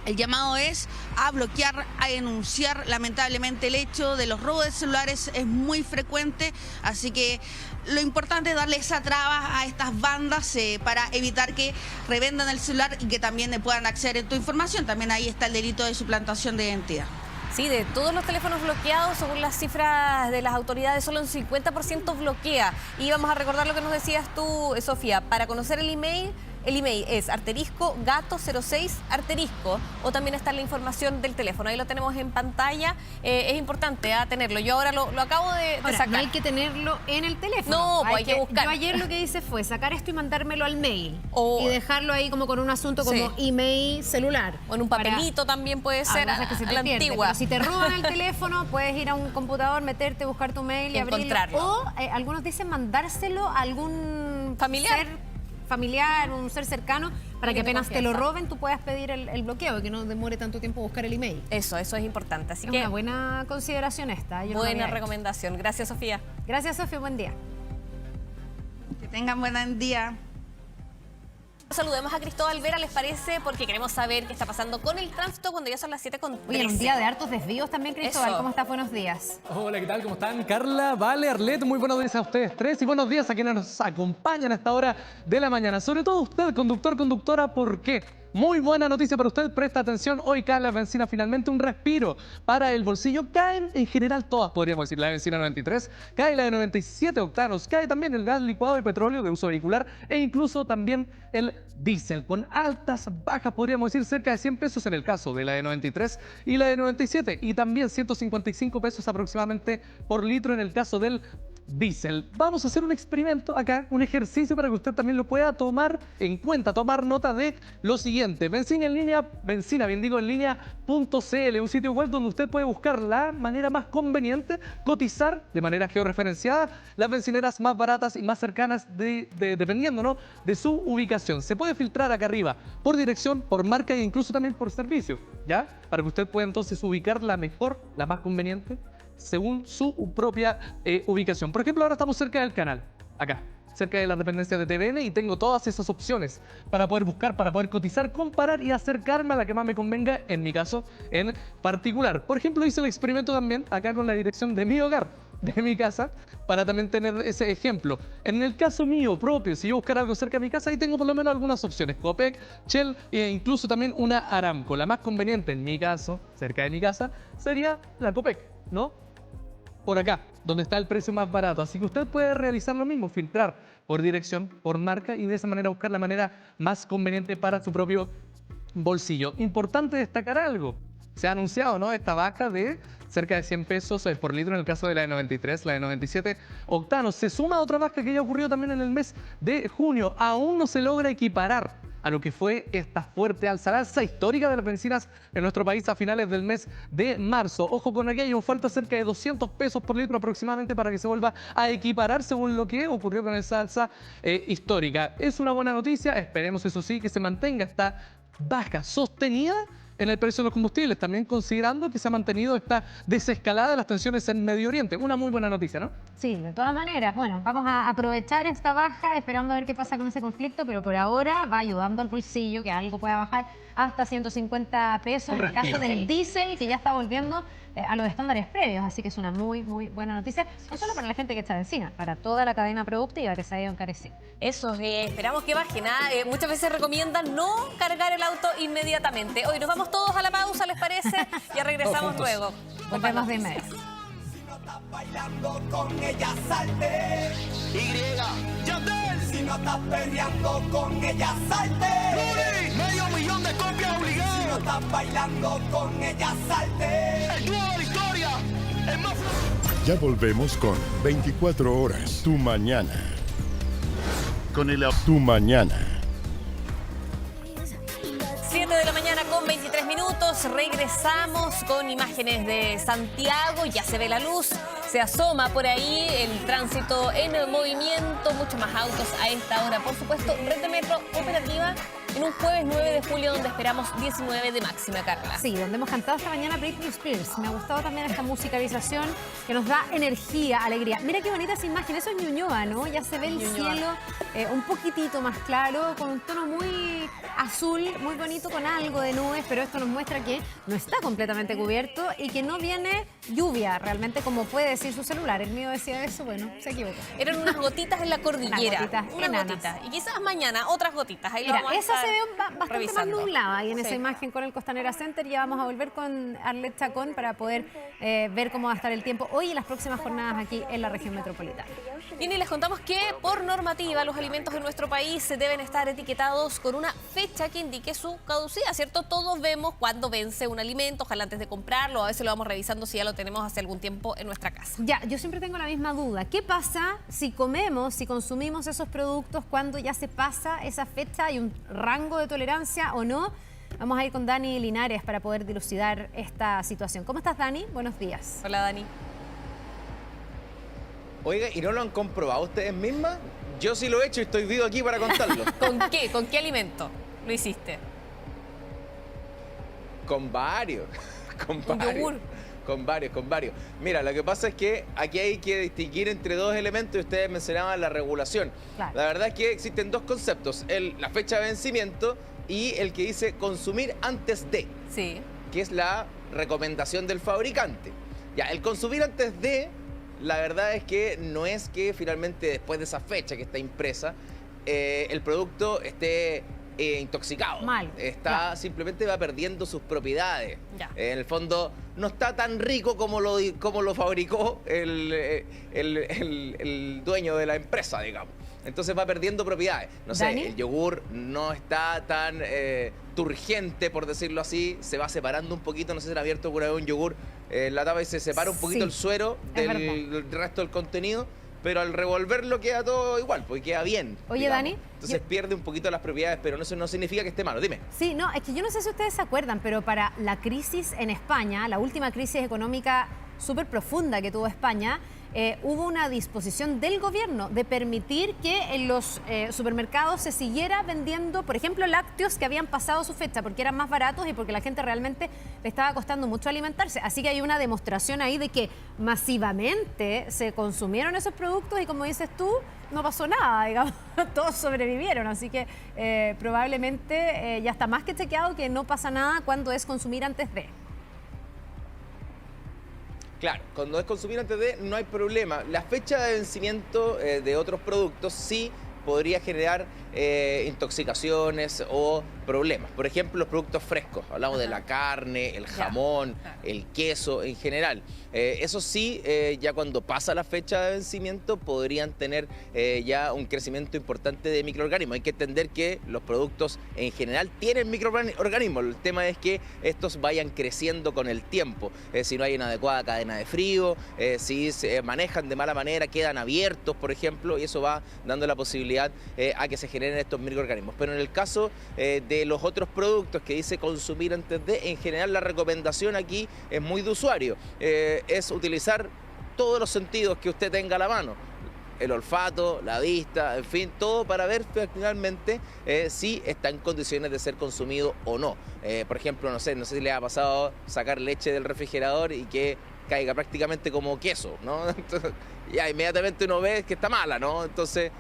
Speaker 7: el llamado es a bloquear, a denunciar. Lamentablemente el hecho de los robos de celulares es muy frecuente, así que lo importante es darle esa traba a estas bandas para evitar que revendan el celular y que también puedan acceder a tu información. También ahí está el delito de suplantación de identidad.
Speaker 2: Sí, de todos los teléfonos bloqueados, según las cifras de las autoridades, solo un 50% bloquea. Y vamos a recordar lo que nos decías tú, Sofía. Para conocer el email es @gato06 o también está la información del teléfono. Ahí lo tenemos en pantalla. Es importante tenerlo. Yo ahora lo acabo de sacar.
Speaker 1: No hay que tenerlo en el teléfono.
Speaker 2: No, pues hay que buscar.
Speaker 1: Yo ayer lo que hice fue sacar esto y mandármelo al mail. Y dejarlo ahí como con un asunto como email celular.
Speaker 2: O en un papelito también puede ser,
Speaker 1: a que se te
Speaker 2: la
Speaker 1: pierde.
Speaker 2: antigua.
Speaker 1: Pero si te roban el teléfono, puedes ir a un computador, meterte, buscar tu mail y
Speaker 2: encontrarlo.
Speaker 1: abrirlo. O algunos dicen mandárselo a algún familiar, un ser cercano, para que apenas te lo roben, tú puedas pedir el bloqueo y que no demore tanto tiempo buscar el email.
Speaker 2: Eso es importante. Así
Speaker 1: es
Speaker 2: que
Speaker 1: una buena consideración esta.
Speaker 2: Buena recomendación. Gracias, Sofía.
Speaker 1: Gracias, Sofía. Buen día.
Speaker 7: Que tengan buen día.
Speaker 2: Saludemos a Cristóbal Vera, ¿les parece? Porque queremos saber qué está pasando con el tránsito cuando ya son las 7:13.
Speaker 1: Oye, un día de hartos desvíos también, Cristóbal.
Speaker 2: Eso.
Speaker 1: ¿Cómo estás? Buenos días.
Speaker 14: Hola, ¿qué tal? ¿Cómo están? Carla, Vale, Arlet, muy buenos días a ustedes tres y buenos días a quienes nos acompañan a esta hora de la mañana. Sobre todo usted, conductor, conductora, ¿por qué? Muy buena noticia para usted, presta atención, hoy cae la benzina finalmente, un respiro para el bolsillo. Caen en general todas, podríamos decir, la benzina 93, cae la de 97 octanos, cae también el gas licuado de petróleo de uso vehicular e incluso también el diésel, con altas bajas, podríamos decir, cerca de 100 pesos en el caso de la de 93 y la de 97, y también 155 pesos aproximadamente por litro en el caso del diésel. Vamos a hacer un experimento acá, un ejercicio para que usted también lo pueda tomar en cuenta, tomar nota de lo siguiente. Benzina en línea, en línea.cl, un sitio web donde usted puede buscar la manera más conveniente, cotizar de manera georreferenciada las bencineras más baratas y más cercanas dependiendo, ¿no?, de su ubicación. Se puede filtrar acá arriba por dirección, por marca e incluso también por servicio, ¿ya? Para que usted pueda entonces ubicar la mejor, la más conveniente, según su propia ubicación. Por ejemplo, ahora estamos cerca del canal, acá, cerca de la dependencia de TVN, y tengo todas esas opciones para poder buscar, para poder cotizar, comparar y acercarme a la que más me convenga, en mi caso en particular. Por ejemplo, hice el experimento también acá con la dirección de mi hogar, de mi casa, para también tener ese ejemplo. En el caso mío propio, si yo buscar algo cerca de mi casa, ahí tengo por lo menos algunas opciones: Copec, Shell e incluso también una Aramco. La más conveniente en mi caso, cerca de mi casa, sería la Copec, ¿no? Por acá, donde está el precio más barato. Así que usted puede realizar lo mismo, filtrar por dirección, por marca, y de esa manera buscar la manera más conveniente para su propio bolsillo. Importante destacar algo: se ha anunciado, ¿no?, esta baja de cerca de 100 pesos por litro en el caso de la de 93, la de 97 octanos. Se suma a otra baja que ya ocurrió también en el mes de junio. Aún no se logra equiparar a lo que fue esta fuerte alza histórica de las bencinas en nuestro país a finales del mes de marzo. Ojo con aquello, falta cerca de 200 pesos por litro aproximadamente para que se vuelva a equiparar según lo que ocurrió con esa alza histórica. Es una buena noticia, esperemos eso sí que se mantenga esta baja sostenida en el precio de los combustibles, también considerando que se ha mantenido esta desescalada de las tensiones en Medio Oriente. Una muy buena noticia, ¿no?
Speaker 1: Sí, de todas maneras. Bueno, vamos a aprovechar esta baja, esperando a ver qué pasa con ese conflicto, pero por ahora va ayudando al bolsillo, que algo pueda bajar hasta 150 pesos en el caso del diésel, que ya está volviendo a los estándares previos, así que es una muy, muy buena noticia, no solo para la gente que echa benzina, para toda la cadena productiva que se ha ido encareciendo.
Speaker 2: Eso, esperamos que bajen. Muchas veces recomiendan no cargar el auto inmediatamente. Hoy nos vamos todos a la pausa, ¿les parece? Ya regresamos luego.
Speaker 1: Volvemos de inmediato.
Speaker 15: Si no estás bailando con ella, salte. Yandel. Si no estás peleando con ella, salte. Luli, 500,000 de copias obligadas. Si no estás bailando con ella, salte. El dúo de la historia, el más...
Speaker 16: Ya volvemos con 24 horas, tu mañana. Con el Tu Mañana.
Speaker 2: 7 de la mañana con 23 minutos. Regresamos con imágenes de Santiago. Ya se ve la luz. se asoma por ahí el tránsito en movimiento, muchos más autos a esta hora. Por supuesto, Red de Metro operativa en un jueves 9 de julio donde esperamos 19 de máxima, Carla.
Speaker 1: Sí, donde hemos cantado esta mañana Britney Spears. Me ha gustado también esta musicalización que nos da energía, alegría. Mira qué bonita esa imagen, eso es Ñuñoa, ¿no? Ya se ve el cielo un poquitito más claro, con un tono muy azul, muy bonito, con algo de nubes, pero esto nos muestra que no está completamente cubierto y que no viene lluvia, realmente, como puede decir su celular. El mío decía eso, bueno, se equivocó.
Speaker 2: Eran unas gotitas en la cordillera.
Speaker 1: Unas
Speaker 2: gotitas. Y quizás mañana otras gotitas. Ahí lo
Speaker 1: Mira,
Speaker 2: vamos a
Speaker 1: esa se ve bastante
Speaker 2: revisando.
Speaker 1: más nublada ahí en esa imagen con el Costanera Center. Ya vamos a volver con Arlet Chacón para poder ver cómo va a estar el tiempo hoy y las próximas jornadas aquí en la región metropolitana.
Speaker 2: Bien, y les contamos que por normativa los alimentos en nuestro país deben estar etiquetados con una fecha que indique su caducidad, ¿cierto? Todos vemos cuándo vence un alimento, ojalá antes de comprarlo, a veces lo vamos revisando si ya lo tenemos hace algún tiempo en nuestra casa.
Speaker 1: Ya, yo siempre tengo la misma duda. ¿Qué pasa si comemos, si consumimos esos productos cuando ya se pasa esa fecha? ¿Hay un rango de tolerancia o no? Vamos a ir con Dani Linares para poder dilucidar esta situación. ¿Cómo estás, Dani? Buenos días.
Speaker 2: Hola, Dani.
Speaker 17: Oiga, ¿y no lo han comprobado ustedes mismas? Yo sí lo he hecho y estoy vivo aquí para contarlo.
Speaker 2: ¿Con qué? ¿Con qué alimento lo hiciste?
Speaker 17: Con varios.
Speaker 2: ¿Un yogur?
Speaker 17: Con varios. Mira, lo que pasa es que aquí hay que distinguir entre dos elementos y ustedes mencionaban la regulación.
Speaker 1: Claro.
Speaker 17: La verdad es que existen dos conceptos, la fecha de vencimiento y el que dice consumir antes de, que es la recomendación del fabricante. Ya, el consumir antes de, la verdad es que no es que finalmente después de esa fecha que está impresa, el producto esté intoxicado. Simplemente va perdiendo sus propiedades. En el fondo no está tan rico como lo fabricó el dueño de la empresa, digamos. Entonces va perdiendo propiedades. No sé, el yogur no está tan turgente, por decirlo así. Se va separando un poquito. No sé si han abierto alguna vez un yogur en la tapa y se separa un poquito el suero del resto del contenido. Pero al revolverlo queda todo igual, porque queda bien.
Speaker 1: Oye, Dani.
Speaker 17: Entonces pierde un poquito las propiedades, pero eso no significa que esté malo. Dime.
Speaker 1: Sí, no, es que yo no sé si ustedes se acuerdan, pero para la crisis en España, la última crisis económica súper profunda que tuvo España, hubo una disposición del gobierno de permitir que en los supermercados se siguiera vendiendo, por ejemplo, lácteos que habían pasado su fecha porque eran más baratos y porque la gente realmente le estaba costando mucho alimentarse. Así que hay una demostración ahí de que masivamente se consumieron esos productos y, como dices tú, no pasó nada, digamos, todos sobrevivieron. Así que probablemente ya está más que chequeado que no pasa nada cuando es consumir antes de.
Speaker 17: Claro, cuando es consumir antes de, no hay problema. La fecha de vencimiento de otros productos sí podría generar intoxicaciones o problemas. Por ejemplo, los productos frescos. Hablamos de la carne, el jamón, el queso en general. Eso sí, ya cuando pasa la fecha de vencimiento podrían tener ya un crecimiento importante de microorganismos. Hay que entender que los productos en general tienen microorganismos. El tema es que estos vayan creciendo con el tiempo. Si no hay una adecuada cadena de frío, si se manejan de mala manera, quedan abiertos, por ejemplo, y eso va dando la posibilidad a que se generen estos microorganismos. Pero en el caso de los otros productos que dice consumir antes de, en general la recomendación aquí es muy de usuario. Es utilizar todos los sentidos que usted tenga a la mano. El olfato, la vista, en fin, todo para ver finalmente si está en condiciones de ser consumido o no. Por ejemplo, no sé si le ha pasado sacar leche del refrigerador y que caiga prácticamente como queso, ¿no? Entonces, ya inmediatamente uno ve que está mala, ¿no? Entonces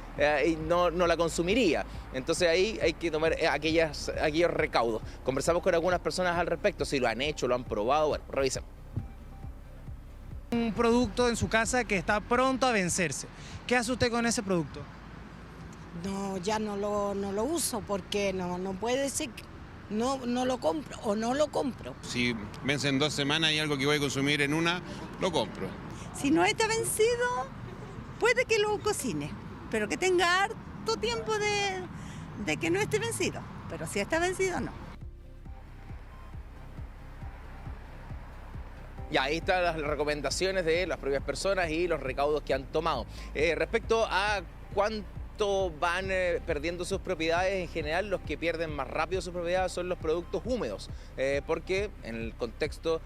Speaker 17: y no la consumiría. Entonces ahí hay que tomar aquellos recaudos. Conversamos con algunas personas al respecto, si lo han hecho, lo han probado, bueno, revisemos.
Speaker 18: Un producto en su casa que está pronto a vencerse. ¿Qué hace usted con ese producto?
Speaker 19: No, ya no lo uso porque no puede ser, no lo compro o no lo compro.
Speaker 20: Si vence en 2 semanas y algo que voy a consumir en una, lo compro.
Speaker 21: Si no está vencido, puede que lo cocine, pero que tenga harto tiempo de que no esté vencido. Pero si está vencido, no.
Speaker 17: Ya, ahí están las recomendaciones de las propias personas y los recaudos que han tomado. Respecto a cuánto estos van perdiendo sus propiedades, en general los que pierden más rápido sus propiedades son los productos húmedos, porque en el contexto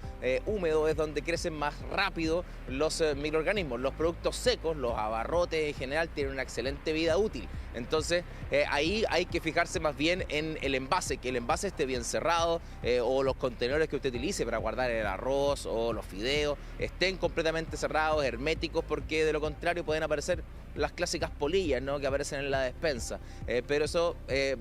Speaker 17: húmedo es donde crecen más rápido los microorganismos. Los productos secos, los abarrotes en general, tienen una excelente vida útil. Entonces ahí hay que fijarse más bien en el envase, que el envase esté bien cerrado, o los contenedores que usted utilice para guardar el arroz o los fideos estén completamente cerrados, herméticos, porque de lo contrario pueden aparecer las clásicas polillas, ¿no?, que aparecen en la despensa, pero eso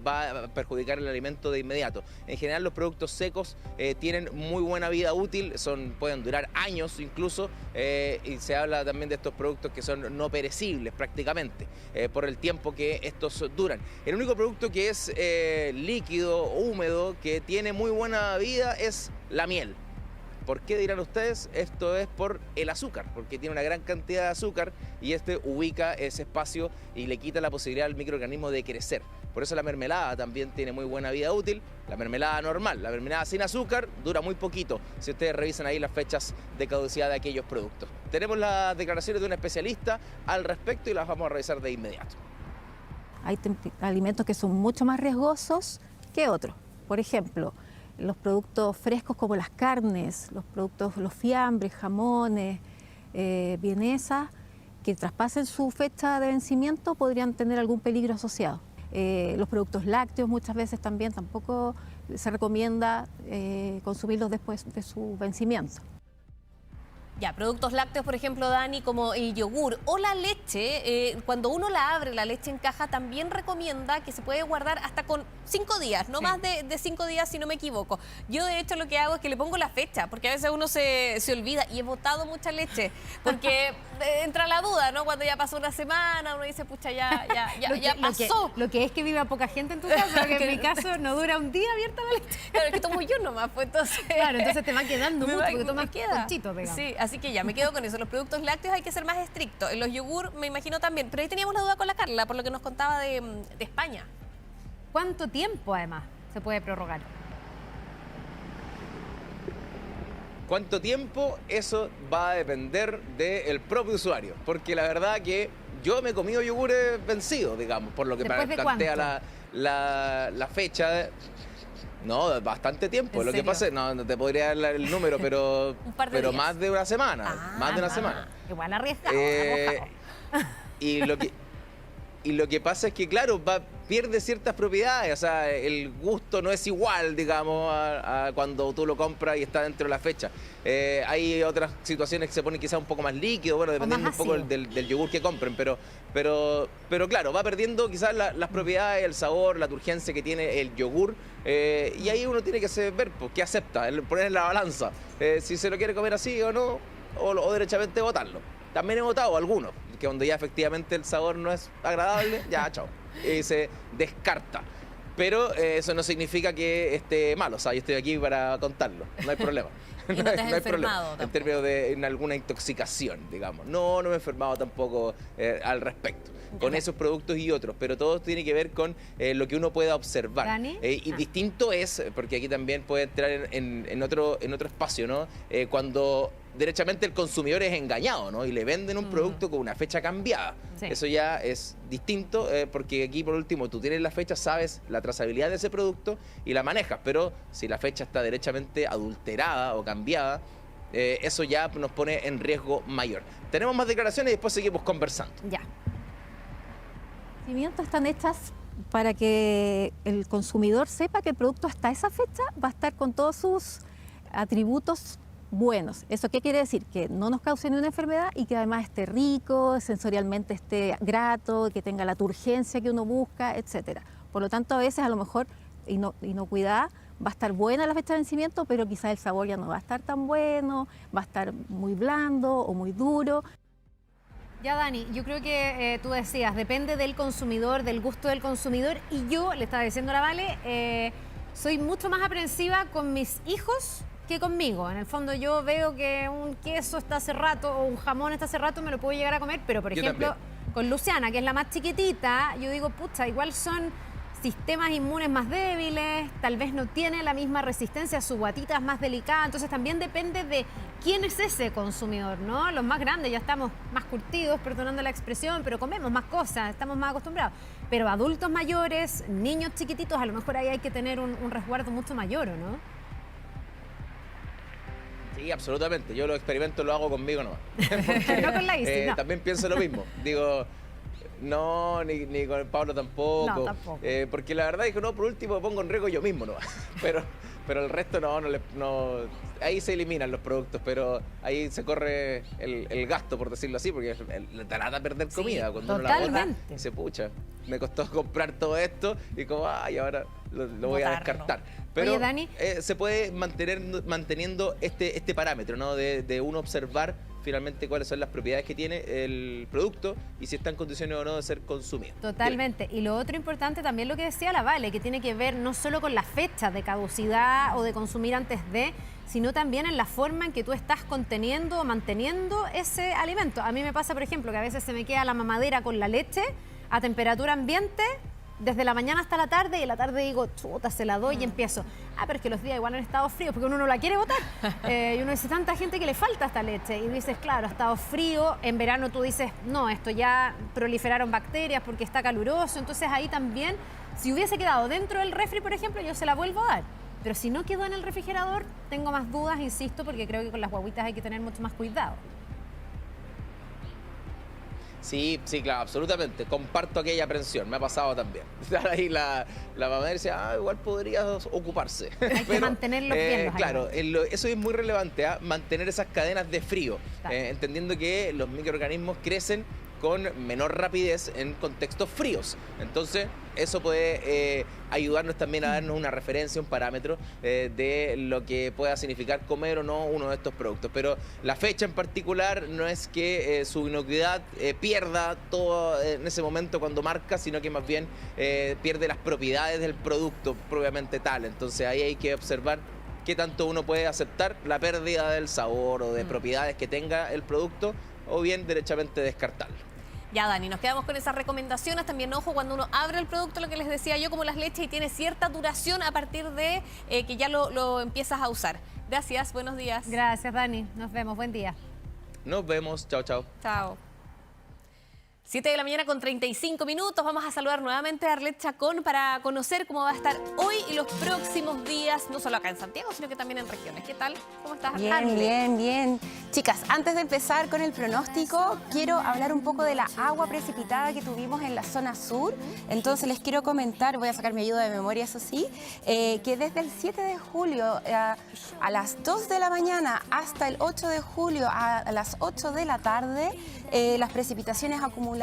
Speaker 17: va a perjudicar el alimento de inmediato. En general los productos secos tienen muy buena vida útil, pueden durar años incluso, y se habla también de estos productos que son no perecibles prácticamente, por el tiempo que estos duran. El único producto que es líquido, húmedo, que tiene muy buena vida es la miel. ¿Por qué dirán ustedes? Esto es por el azúcar, porque tiene una gran cantidad de azúcar y este ubica ese espacio y le quita la posibilidad al microorganismo de crecer. Por eso la mermelada también tiene muy buena vida útil, la mermelada normal, la mermelada sin azúcar dura muy poquito, si ustedes revisan ahí las fechas de caducidad de aquellos productos. Tenemos las declaraciones de un especialista al respecto y las vamos a revisar de inmediato.
Speaker 4: Hay alimentos que son mucho más riesgosos que otros. Por ejemplo, los productos frescos como las carnes, los fiambres, jamones, vienesas, que traspasen su fecha de vencimiento podrían tener algún peligro asociado. Los productos lácteos muchas veces también tampoco se recomienda consumirlos después de su vencimiento.
Speaker 2: Ya, productos lácteos, por ejemplo, Dani, como el yogur o la leche, cuando uno la abre, la leche en caja, también recomienda que se puede guardar hasta con 5 días, no más de 5 días si no me equivoco. Yo de hecho lo que hago es que le pongo la fecha, porque a veces uno se olvida y he botado mucha leche, porque entra la duda, ¿no? Cuando ya pasó una semana, uno dice, pucha, ya pasó.
Speaker 1: Lo que es que viva poca gente en tu casa, porque en mi caso no dura un día abierta la leche.
Speaker 2: Claro, es que tomo yo nomás, pues entonces...
Speaker 1: Claro, entonces te va quedando mucho, porque tomas conchito, digamos.
Speaker 2: Sí, así que ya, me quedo con eso. Los productos lácteos hay que ser más estrictos. En los yogur me imagino también. Pero ahí teníamos la duda con la Carla, por lo que nos contaba de España.
Speaker 1: ¿Cuánto tiempo, además, se puede prorrogar?
Speaker 17: ¿Cuánto tiempo? Eso va a depender del propio usuario. Porque la verdad que yo me he comido yogures vencidos, digamos, por lo que plantea la fecha. No, bastante tiempo. Lo que pasa es, no te podría dar el número, pero más de una semana. Más de una semana.
Speaker 1: Igual arriesgado.
Speaker 17: Y lo que pasa es que, claro, pierde ciertas propiedades. O sea, el gusto no es igual, digamos, a cuando tú lo compras y está dentro de la fecha. Hay otras situaciones que se ponen quizás un poco más líquido, bueno, dependiendo un poco del yogur que compren, pero claro, va perdiendo quizás las propiedades, el sabor, la turgencia que tiene el yogur, y ahí uno tiene que ver pues, qué acepta, poner en la balanza, si se lo quiere comer así o no, o derechamente botarlo. También he votado algunos, que cuando ya efectivamente el sabor no es agradable, ya chao, y se descarta. Pero eso no significa que esté malo, o sea, yo estoy aquí para contarlo, no hay problema.
Speaker 2: Y no te has enfermado
Speaker 17: en términos de alguna intoxicación, digamos. No me he enfermado tampoco al respecto, con esos productos y otros, pero todo tiene que ver con lo que uno pueda observar. Y distinto es, porque aquí también puede entrar en otro espacio, ¿no? Cuando derechamente el consumidor es engañado, ¿no? Y le venden un producto con una fecha cambiada. Sí. Eso ya es distinto, porque aquí por último tú tienes la fecha, sabes la trazabilidad de ese producto y la manejas, pero si la fecha está derechamente adulterada o cambiada, eso ya nos pone en riesgo mayor. Tenemos más declaraciones y después seguimos conversando.
Speaker 4: Ya. Los vencimientos están hechas para que el consumidor sepa que el producto hasta esa fecha va a estar con todos sus atributos buenos. ¿Eso qué quiere decir? Que no nos cause ninguna enfermedad y que además esté rico, sensorialmente esté grato, que tenga la turgencia que uno busca, etcétera. Por lo tanto, a veces a lo mejor inocuidad va a estar buena la fecha de vencimiento, pero quizás el sabor ya no va a estar tan bueno, va a estar muy blando o muy duro.
Speaker 1: Ya, Dani, yo creo que tú decías, depende del consumidor, del gusto del consumidor, y yo le estaba diciendo a la Vale, soy mucho más aprensiva con mis hijos que conmigo. En el fondo yo veo que un queso está hace rato o un jamón está hace rato, me lo puedo llegar a comer, pero por ejemplo con Luciana, que es la más chiquitita, yo digo, pucha, igual son sistemas inmunes más débiles, tal vez no tiene la misma resistencia, su guatita es más delicada, entonces también depende de quién es ese consumidor, ¿no? Los más grandes ya estamos más curtidos, perdonando la expresión, pero comemos más cosas, estamos más acostumbrados. Pero adultos mayores, niños chiquititos, a lo mejor ahí hay que tener un resguardo mucho mayor, ¿o no?
Speaker 17: Sí, absolutamente. Yo los experimentos lo hago conmigo nomás.
Speaker 1: No con la Isi, no.
Speaker 17: También pienso lo mismo. Digo, no, ni con el Pablo tampoco.
Speaker 1: No, tampoco.
Speaker 17: Porque la verdad es que no, por último pongo en riesgo yo mismo nomás. Pero el resto no, ahí se eliminan los productos, pero ahí se corre el gasto, por decirlo así, porque te lata perder comida cuando uno la bota y se pucha. Me costó comprar todo esto y como, ay, ahora lo voy a descartar. Pero
Speaker 1: oye, Dani,
Speaker 17: se puede manteniendo este parámetro, ¿no? De uno observar finalmente cuáles son las propiedades que tiene el producto y si está en condiciones o no de ser consumido.
Speaker 1: Totalmente. Bien. Y lo otro importante también lo que decía la Vale, que tiene que ver no solo con la fecha de caducidad o de consumir antes de, sino también en la forma en que tú estás conteniendo o manteniendo ese alimento. A mí me pasa, por ejemplo, que a veces se me queda la mamadera con la leche a temperatura ambiente desde la mañana hasta la tarde, y en la tarde digo, chuta, se la doy y empiezo. Pero es que los días igual han estado fríos, porque uno no la quiere botar. Y uno dice, tanta gente que le falta esta leche. Y dices, claro, ha estado frío. En verano tú dices, no, esto ya proliferaron bacterias porque está caluroso. Entonces ahí también, si hubiese quedado dentro del refri, por ejemplo, yo se la vuelvo a dar. Pero si no quedó en el refrigerador, tengo más dudas, insisto, porque creo que con las guaguitas hay que tener mucho más cuidado.
Speaker 17: Sí, claro, absolutamente. Comparto aquella aprensión, me ha pasado también. Ahí la mamá dice, igual podrías ocuparse.
Speaker 1: Hay que mantenerlos bien.
Speaker 17: Claro, eso es muy relevante, mantener esas cadenas de frío, entendiendo que los microorganismos crecen con menor rapidez en contextos fríos. Entonces, eso puede ayudarnos también a darnos una referencia, un parámetro de lo que pueda significar comer o no uno de estos productos. Pero la fecha en particular no es que su inocuidad pierda todo en ese momento cuando marca, sino que más bien pierde las propiedades del producto propiamente tal. Entonces, ahí hay que observar qué tanto uno puede aceptar la pérdida del sabor o de propiedades que tenga el producto, o bien derechamente descartarlo.
Speaker 2: Ya, Dani, nos quedamos con esas recomendaciones. También, ojo, cuando uno abre el producto, lo que les decía yo, como las leches, y tiene cierta duración a partir de que ya lo empiezas a usar. Gracias, buenos días.
Speaker 1: Gracias, Dani. Nos vemos, buen día.
Speaker 17: Nos vemos, chao, chao.
Speaker 2: Chao. 7 de la mañana con 35 minutos. Vamos a saludar nuevamente a Arlet Chacón para conocer cómo va a estar hoy y los próximos días, no solo acá en Santiago, sino que también en regiones. ¿Qué tal? ¿Cómo estás,
Speaker 3: Arlet? Bien. Chicas, antes de empezar con el pronóstico, quiero hablar un poco de la agua precipitada que tuvimos en la zona sur. Entonces les quiero comentar, voy a sacar mi ayuda de memoria, eso sí, que desde el 7 de julio a las 2 de la mañana hasta el 8 de julio a las 8 de la tarde, las precipitaciones acumuladas,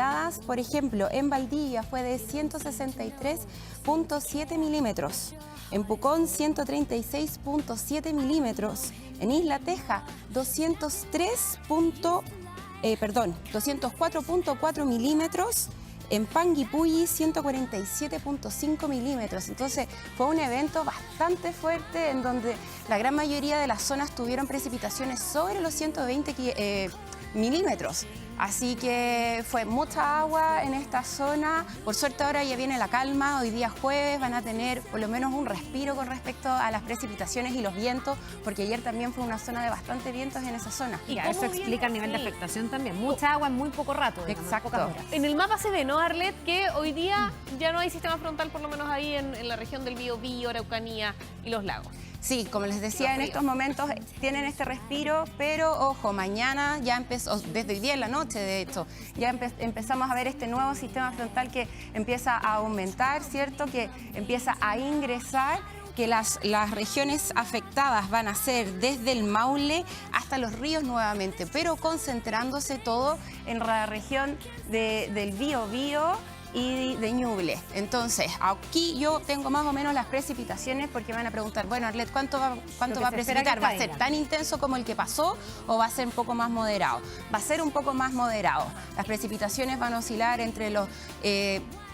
Speaker 3: por ejemplo, en Valdivia fue de 163.7 milímetros, en Pucón 136.7 milímetros, en Isla Teja 204.4 milímetros, en Panguipulli 147.5 milímetros. Entonces fue un evento bastante fuerte en donde la gran mayoría de las zonas tuvieron precipitaciones sobre los 120 milímetros. Así que fue mucha agua en esta zona. Por suerte ahora ya viene la calma. Hoy día jueves van a tener por lo menos un respiro con respecto a las precipitaciones y los vientos, porque ayer también fue una zona de bastante vientos en esa zona.
Speaker 1: Y eso explica el nivel de afectación también. Mucha agua en muy poco rato.
Speaker 3: Exacto.
Speaker 2: En el mapa se ve, ¿no, Arlet? Que hoy día ya no hay sistema frontal, por lo menos ahí en la región del Biobío, Araucanía y los lagos.
Speaker 3: Sí, como les decía, en estos momentos tienen este respiro, pero ojo, mañana ya empezó, desde hoy día en la noche de hecho, ya empezamos a ver este nuevo sistema frontal que empieza a aumentar, ¿cierto? Que empieza a ingresar, que las regiones afectadas van a ser desde el Maule hasta los ríos nuevamente, pero concentrándose todo en la región del Biobío y de Ñuble. Entonces, aquí yo tengo más o menos las precipitaciones, porque me van a preguntar, bueno, Arlet, ¿cuánto va a precipitar? ¿Va a ser tan intenso como el que pasó o va a ser un poco más moderado? Va a ser un poco más moderado. Las precipitaciones van a oscilar entre los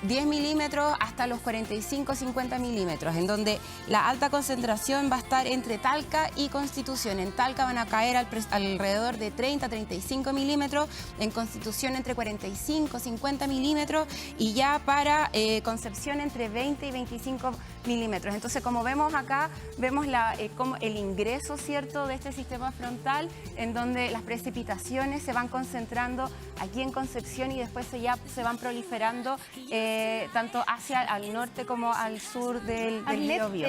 Speaker 3: 10 milímetros hasta los 45-50 milímetros, en donde la alta concentración va a estar entre Talca y Constitución. En Talca van a caer alrededor de 30-35 milímetros, en Constitución entre 45-50 milímetros y ya para Concepción entre 20 y 25 milímetros. Entonces, como vemos acá, vemos como el ingreso, ¿cierto?, de este sistema frontal, en donde las precipitaciones se van concentrando aquí en Concepción y después ya se van proliferando tanto hacia al norte como al sur del Biobío.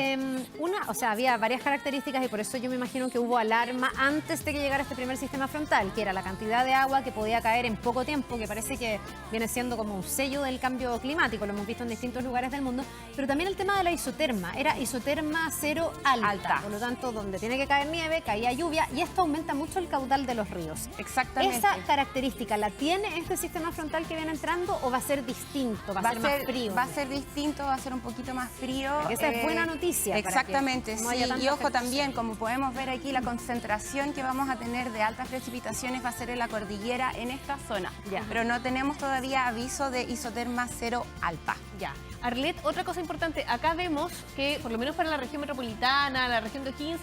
Speaker 1: Había varias características y por eso yo me imagino que hubo alarma antes de que llegara este primer sistema frontal, que era la cantidad de agua que podía caer en poco tiempo, que parece que viene siendo como un sello del cambio climático, lo hemos visto en distintos lugares del mundo, pero también el tema de la isoterma, era isoterma cero alta, por lo tanto, donde tiene que caer nieve, caía lluvia y esto aumenta mucho el caudal de los ríos.
Speaker 3: Exactamente.
Speaker 1: ¿Esa característica la tiene este sistema frontal que viene entrando o va a ser distinto, va a ser más frío?
Speaker 3: Va a ser distinto, va a ser un poquito más frío.
Speaker 1: Esa es buena noticia.
Speaker 3: Exactamente,
Speaker 1: no
Speaker 3: sí. Y ojo también, como podemos ver aquí, la concentración que vamos a tener de altas precipitaciones va a ser en la cordillera, en esta zona.
Speaker 1: Ya.
Speaker 3: Pero no tenemos todavía aviso de isoterma cero alta.
Speaker 2: Ya. Arlet, otra cosa importante, acá vemos que por lo menos para la región metropolitana, la región de O'Higgins,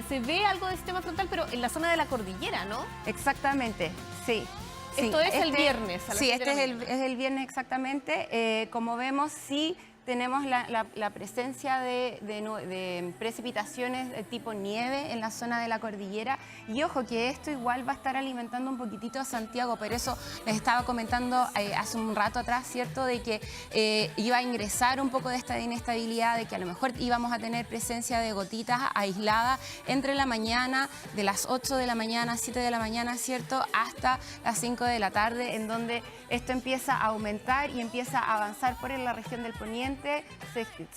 Speaker 2: se ve algo de sistema frontal, pero en la zona de la cordillera, ¿no?
Speaker 3: Exactamente, sí.
Speaker 2: Esto es el viernes.
Speaker 3: Sí, este es el viernes exactamente. Como vemos, sí tenemos la presencia de precipitaciones de tipo nieve en la zona de la cordillera. Y ojo que esto igual va a estar alimentando un poquitito a Santiago. Por eso les estaba comentando hace un rato atrás, ¿cierto?, de que iba a ingresar un poco de esta inestabilidad, de que a lo mejor íbamos a tener presencia de gotitas aisladas entre la mañana, de las 8 de la mañana, 7 de la mañana, ¿cierto?, hasta las 5 de la tarde, en donde esto empieza a aumentar y empieza a avanzar por la región del poniente.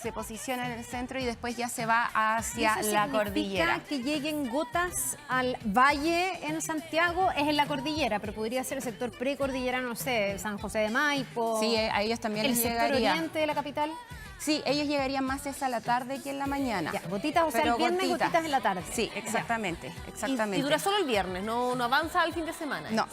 Speaker 3: Se posiciona en el centro y después ya se va hacia la cordillera.
Speaker 1: Que lleguen gotas al valle en Santiago es en la cordillera, pero podría ser el sector precordillera, no sé, San José de Maipo.
Speaker 3: Sí, a ellos también les llegaría.
Speaker 1: ¿El sector oriente de la capital?
Speaker 3: Sí, ellos llegarían más a la tarde que en la mañana.
Speaker 1: Ya, gotitas, o sea, el viernes gotitas en la tarde.
Speaker 3: Sí, exactamente, exactamente.
Speaker 2: Y dura solo el viernes, no avanza al fin de semana.
Speaker 3: No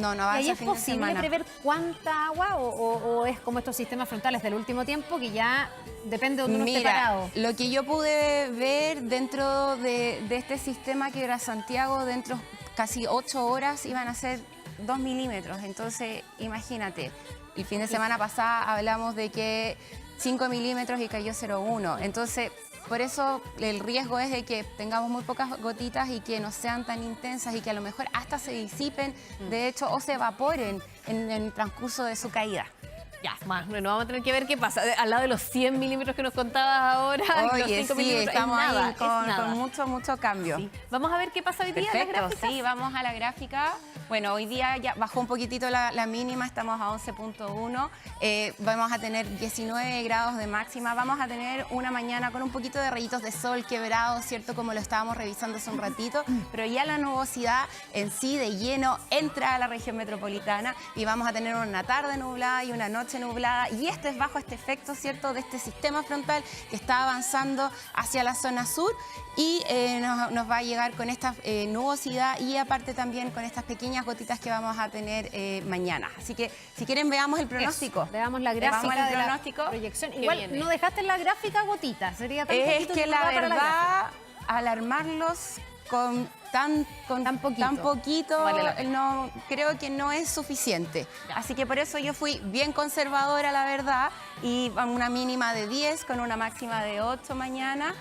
Speaker 3: avanza
Speaker 1: ¿Y
Speaker 3: al fin de semana.
Speaker 1: es posible prever cuánta agua o es como estos sistemas frontales del último tiempo que ya depende de donde uno esté parado?
Speaker 3: Lo que yo pude ver dentro de este sistema que era Santiago, dentro casi 8 horas iban a ser 2 milímetros. Entonces, imagínate, el fin de semana pasada hablamos de que 5 milímetros y cayó 0,1. Entonces, por eso el riesgo es de que tengamos muy pocas gotitas y que no sean tan intensas y que a lo mejor hasta se disipen, de hecho, o se evaporen en el transcurso de su caída.
Speaker 2: Ya, más, bueno, vamos a tener que ver qué pasa. Al lado de los 100 milímetros que nos contabas ahora,
Speaker 3: oye,
Speaker 2: los 5
Speaker 3: sí,
Speaker 2: milímetros,
Speaker 3: estamos
Speaker 2: nada,
Speaker 3: ahí con mucho cambio.
Speaker 2: Sí. Vamos a ver qué pasa hoy día en las gráficas.
Speaker 3: Sí, vamos a la gráfica. Bueno, hoy día ya bajó un poquitito la mínima, estamos a 11.1. Vamos a tener 19 grados de máxima. Vamos a tener una mañana con un poquito de rayitos de sol quebrados, ¿cierto? Como lo estábamos revisando hace un ratito. Pero ya la nubosidad en sí de lleno entra a la región metropolitana y vamos a tener una tarde nublada y una noche nublada. Y esto es bajo este efecto, ¿cierto?, de este sistema frontal que está avanzando hacia la zona sur y nos va a llegar con esta nubosidad y aparte también con estas pequeñas gotitas que vamos a tener mañana. Así que si quieren veamos el pronóstico.
Speaker 1: Eso, veamos la gráfica de la proyección. Igual no dejaste en la gráfica gotitas, sería tan
Speaker 3: es que la verdad,
Speaker 1: al
Speaker 3: armarlos con tan poquito no, creo que no es suficiente. Así que por eso yo fui bien conservadora, la verdad, y una mínima de 10 con una máxima de 8 mañana.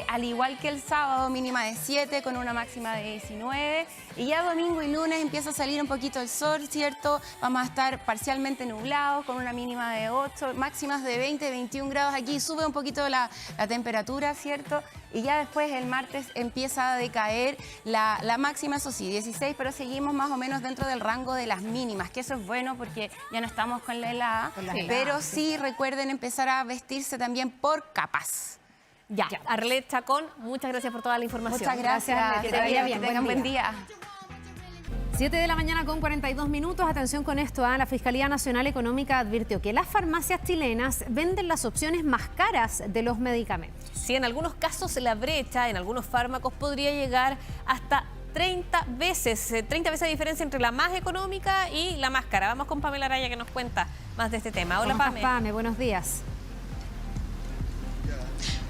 Speaker 3: Al igual que el sábado, mínima de 7 con una máxima de 19. Y ya domingo y lunes empieza a salir un poquito el sol, ¿cierto? Vamos a estar parcialmente nublados con una mínima de 8, máximas de 20, 21 grados. Aquí sube un poquito la temperatura, ¿cierto? Y ya después el martes empieza a decaer la máxima, eso sí, 16, pero seguimos más o menos dentro del rango de las mínimas, que eso es bueno porque ya no estamos con la helada. Pero sí recuerden empezar a vestirse también por capas.
Speaker 2: Ya. Arlet Chacón, muchas gracias por toda la información.
Speaker 3: Muchas gracias.
Speaker 1: Que te vaya bien.
Speaker 3: Que tengan buen día.
Speaker 1: 7 de la mañana con 42 minutos. Atención con esto. La Fiscalía Nacional Económica advirtió que las farmacias chilenas venden las opciones más caras de los medicamentos.
Speaker 2: Sí, en algunos casos la brecha en algunos fármacos podría llegar hasta 30 veces de diferencia entre la más económica y la más cara. Vamos con Pamela Araya que nos cuenta más de este tema. Hola,
Speaker 1: ¿Cómo estás,
Speaker 2: Pame.
Speaker 1: Pame? Buenos días.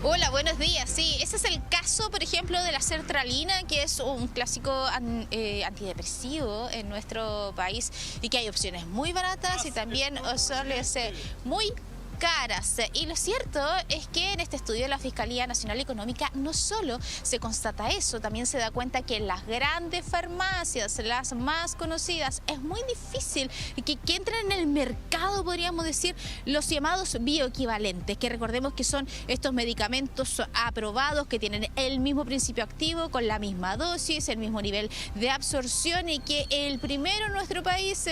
Speaker 6: Hola, buenos días. Sí, ese es el caso, por ejemplo, de la sertralina, que es un clásico antidepresivo en nuestro país y que hay opciones muy baratas y también suele ser muy caras. Y lo cierto es que en este estudio de la Fiscalía Nacional Económica no solo se constata eso, también se da cuenta que en las grandes farmacias, las más conocidas, es muy difícil que entren en el mercado, podríamos decir, los llamados bioequivalentes, que recordemos que son estos medicamentos aprobados que tienen el mismo principio activo, con la misma dosis, el mismo nivel de absorción, y que el primero en nuestro país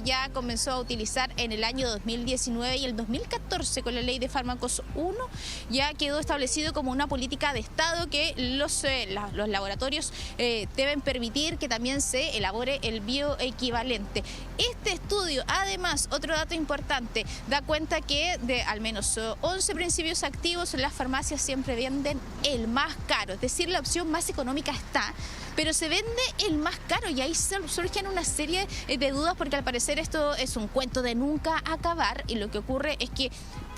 Speaker 6: ya comenzó a utilizar en el año 2019 y el 2014 con la Ley de Fármacos 1 ya quedó establecido como una política de Estado que los laboratorios deben permitir que también se elabore el bioequivalente. Este estudio, además, otro dato importante, da cuenta que de al menos 11 principios activos las farmacias siempre venden el más caro, es decir, la opción más económica está, pero se vende el más caro, y ahí surgen una serie de dudas porque al parecer esto es un cuento de nunca acabar, y lo que ocurre es que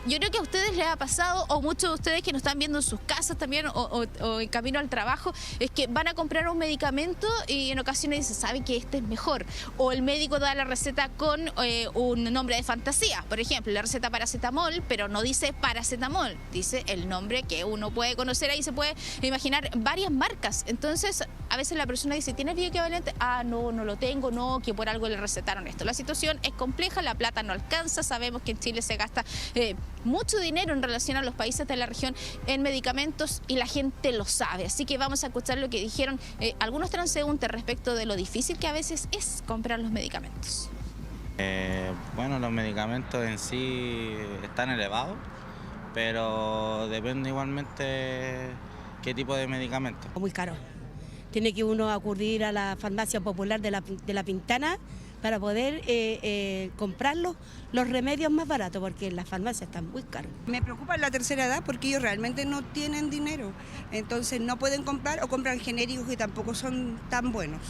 Speaker 6: yo creo que a ustedes les ha pasado, o muchos de ustedes que nos están viendo en sus casas también o en camino al trabajo, es que van a comprar un medicamento y en ocasiones dicen, saben que este es mejor, o el médico da la receta con un nombre de fantasía, por ejemplo, la receta paracetamol, pero no dice paracetamol, dice el nombre que uno puede conocer, ahí se puede imaginar varias marcas. Entonces a veces la persona dice, ¿tienes bioequivalente? Ah, no lo tengo, no, que por algo le recetaron esto. La situación es compleja, la plata no alcanza, sabemos que en Chile se gasta mucho dinero en relación a los países de la región en medicamentos y la gente lo sabe. Así que vamos a escuchar lo que dijeron algunos transeúntes respecto de lo difícil que a veces es comprar los medicamentos.
Speaker 22: Bueno, los medicamentos en sí están elevados, pero depende igualmente qué tipo de medicamento.
Speaker 23: Muy caro. Tiene que uno acudir a la farmacia popular de la Pintana para poder comprar los remedios más baratos, porque las farmacias están muy caros.
Speaker 24: Me preocupa la tercera edad porque ellos realmente no tienen dinero, entonces no pueden comprar o compran genéricos que tampoco son tan buenos.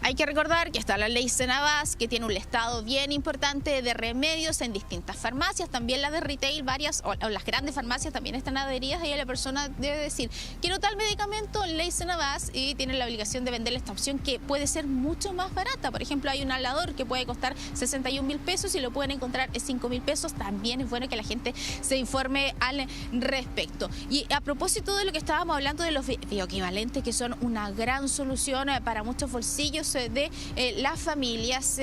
Speaker 6: Hay que recordar que está la ley Senabas, que tiene un listado bien importante de remedios en distintas farmacias, también la de retail, varias, o las grandes farmacias también están adheridas, y la persona debe decir, quiero tal medicamento, ley Senabas, y tiene la obligación de venderle esta opción que puede ser mucho más barata. Por ejemplo, hay un alador que puede costar 61.000 pesos y lo pueden encontrar en 5.000 pesos. También es bueno que la gente se informe al respecto. Y a propósito de lo que estábamos hablando de los bioequivalentes, que son una gran solución para muchos bolsillos de las familias,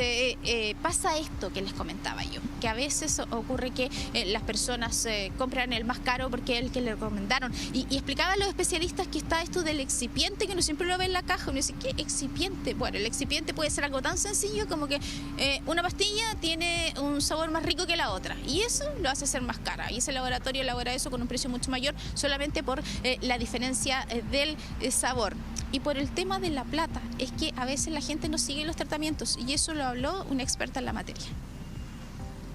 Speaker 6: pasa esto que les comentaba yo, que a veces ocurre que las personas compran el más caro porque es el que le recomendaron, y explicaban los especialistas que está esto del excipiente, que uno siempre lo ve en la caja, uno dice, ¿qué excipiente? Bueno, el excipiente puede ser algo tan sencillo como que una pastilla tiene un sabor más rico que la otra, y eso lo hace ser más cara, y ese laboratorio elabora eso con un precio mucho mayor solamente por la diferencia del sabor. Y por el tema de la plata, es que a veces la gente no sigue los tratamientos, y eso lo habló una experta en la materia.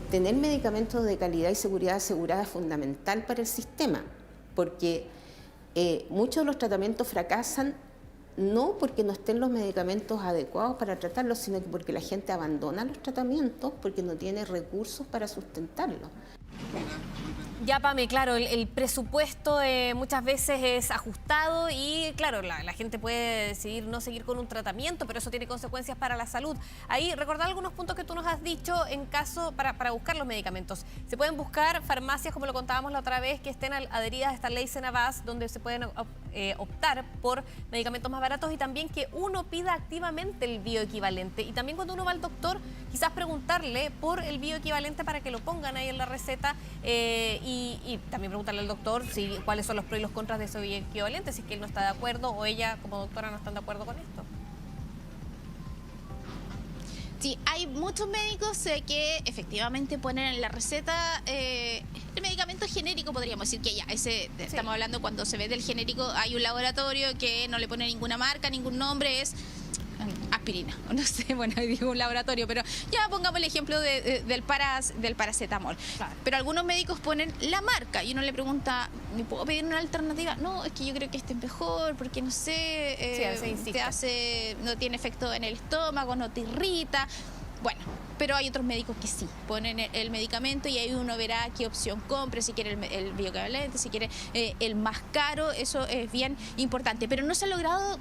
Speaker 25: Tener medicamentos de calidad y seguridad asegurada es fundamental para el sistema, porque muchos de los tratamientos fracasan no porque no estén los medicamentos adecuados para tratarlos, sino que porque la gente abandona los tratamientos porque no tiene recursos para sustentarlos.
Speaker 2: Ya, Pame, claro, el presupuesto muchas veces es ajustado y, claro, la gente puede decidir no seguir con un tratamiento, pero eso tiene consecuencias para la salud. Ahí, recordar algunos puntos que tú nos has dicho en caso para buscar los medicamentos. Se pueden buscar farmacias, como lo contábamos la otra vez, que estén adheridas a esta ley Senabas, donde se pueden optar por medicamentos más baratos, y también que uno pida activamente el bioequivalente. Y también cuando uno va al doctor, quizás preguntarle por el bioequivalente para que lo pongan ahí en la receta, y también preguntarle al doctor cuáles son los pros y los contras de ese bioequivalente, si es que él no está de acuerdo o ella como doctora no están de acuerdo con esto.
Speaker 6: Sí, hay muchos médicos que efectivamente ponen en la receta el medicamento genérico, podríamos decir que ya, estamos hablando cuando se ve del genérico, hay un laboratorio que no le pone ninguna marca, ningún nombre, es aspirina, o no sé, bueno, digo un laboratorio, pero ya pongamos el ejemplo del paracetamol. Claro. Pero algunos médicos ponen la marca y uno le pregunta, ¿me puedo pedir una alternativa? No, es que yo creo que este es mejor, porque no sé, no tiene efecto en el estómago, no te irrita. Bueno, pero hay otros médicos que sí, ponen el medicamento y ahí uno verá qué opción compre, si quiere el bioequivalente, si quiere el más caro, eso es bien importante. Pero no se ha logrado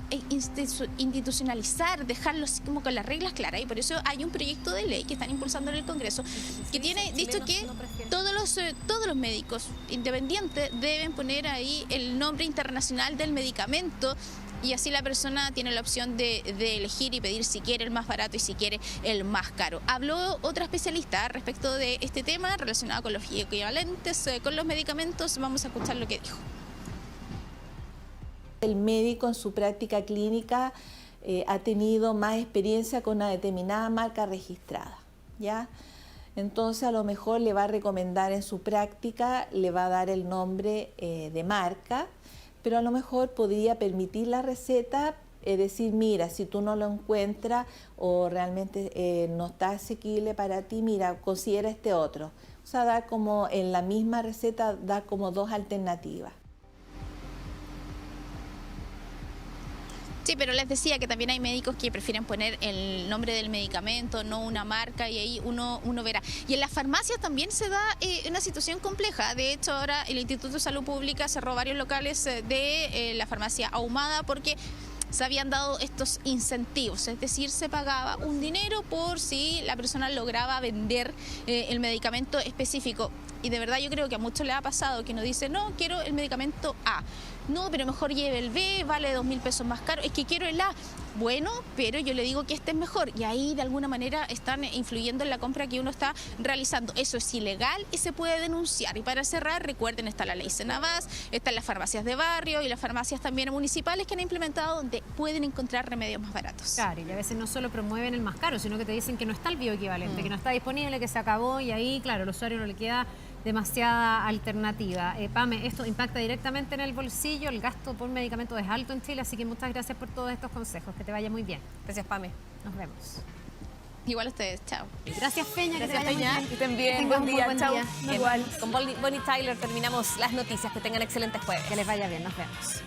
Speaker 6: institucionalizar, dejarlo así como con las reglas claras, y por eso hay un proyecto de ley que están impulsando en el Congreso que tiene dicho que todos los médicos independientes deben poner ahí el nombre internacional del medicamento. Y así la persona tiene la opción de elegir y pedir si quiere el más barato y si quiere el más caro. Habló otra especialista respecto de este tema relacionado con los equivalentes, con los medicamentos. Vamos a escuchar lo que dijo.
Speaker 5: El médico en su práctica clínica ha tenido más experiencia con una determinada marca registrada, ¿ya? Entonces a lo mejor le va a recomendar en su práctica, le va a dar el nombre de marca, pero a lo mejor podría permitir la receta, decir, mira, si tú no lo encuentras o realmente no está asequible para ti, mira, considera este otro. O sea, dar como en la misma receta, dar como dos alternativas.
Speaker 6: Sí, pero les decía que también hay médicos que prefieren poner el nombre del medicamento, no una marca, y ahí uno verá. Y en las farmacias también se da una situación compleja. De hecho, ahora el Instituto de Salud Pública cerró varios locales de la farmacia Ahumada porque se habían dado estos incentivos, es decir, se pagaba un dinero por si la persona lograba vender el medicamento específico. Y de verdad yo creo que a muchos les ha pasado que uno dice, no, quiero el medicamento A. No, pero mejor lleve el B, vale 2.000 pesos más caro. Es que quiero el A. Bueno, pero yo le digo que este es mejor. Y ahí de alguna manera están influyendo en la compra que uno está realizando. Eso es ilegal y se puede denunciar. Y para cerrar, recuerden, está la ley Senavás, están las farmacias de barrio y las farmacias también municipales que han implementado donde pueden encontrar remedios más baratos.
Speaker 1: Claro, y a veces no solo promueven el más caro, sino que te dicen que no está el bioequivalente, que no está disponible, que se acabó, y ahí, claro, al usuario no le queda demasiada alternativa. Pame, esto impacta directamente en el bolsillo, el gasto por medicamentos es alto en Chile, así que muchas gracias por todos estos consejos, que te vaya muy bien.
Speaker 2: Gracias, Pame.
Speaker 1: Nos vemos.
Speaker 6: Igual a ustedes, chao.
Speaker 1: Gracias, Peña.
Speaker 2: Gracias, Peña. Que estén bien, buen día, chao. Igual. Con Bonnie Tyler terminamos las noticias, que tengan excelentes jueves.
Speaker 1: Que les vaya bien, nos vemos.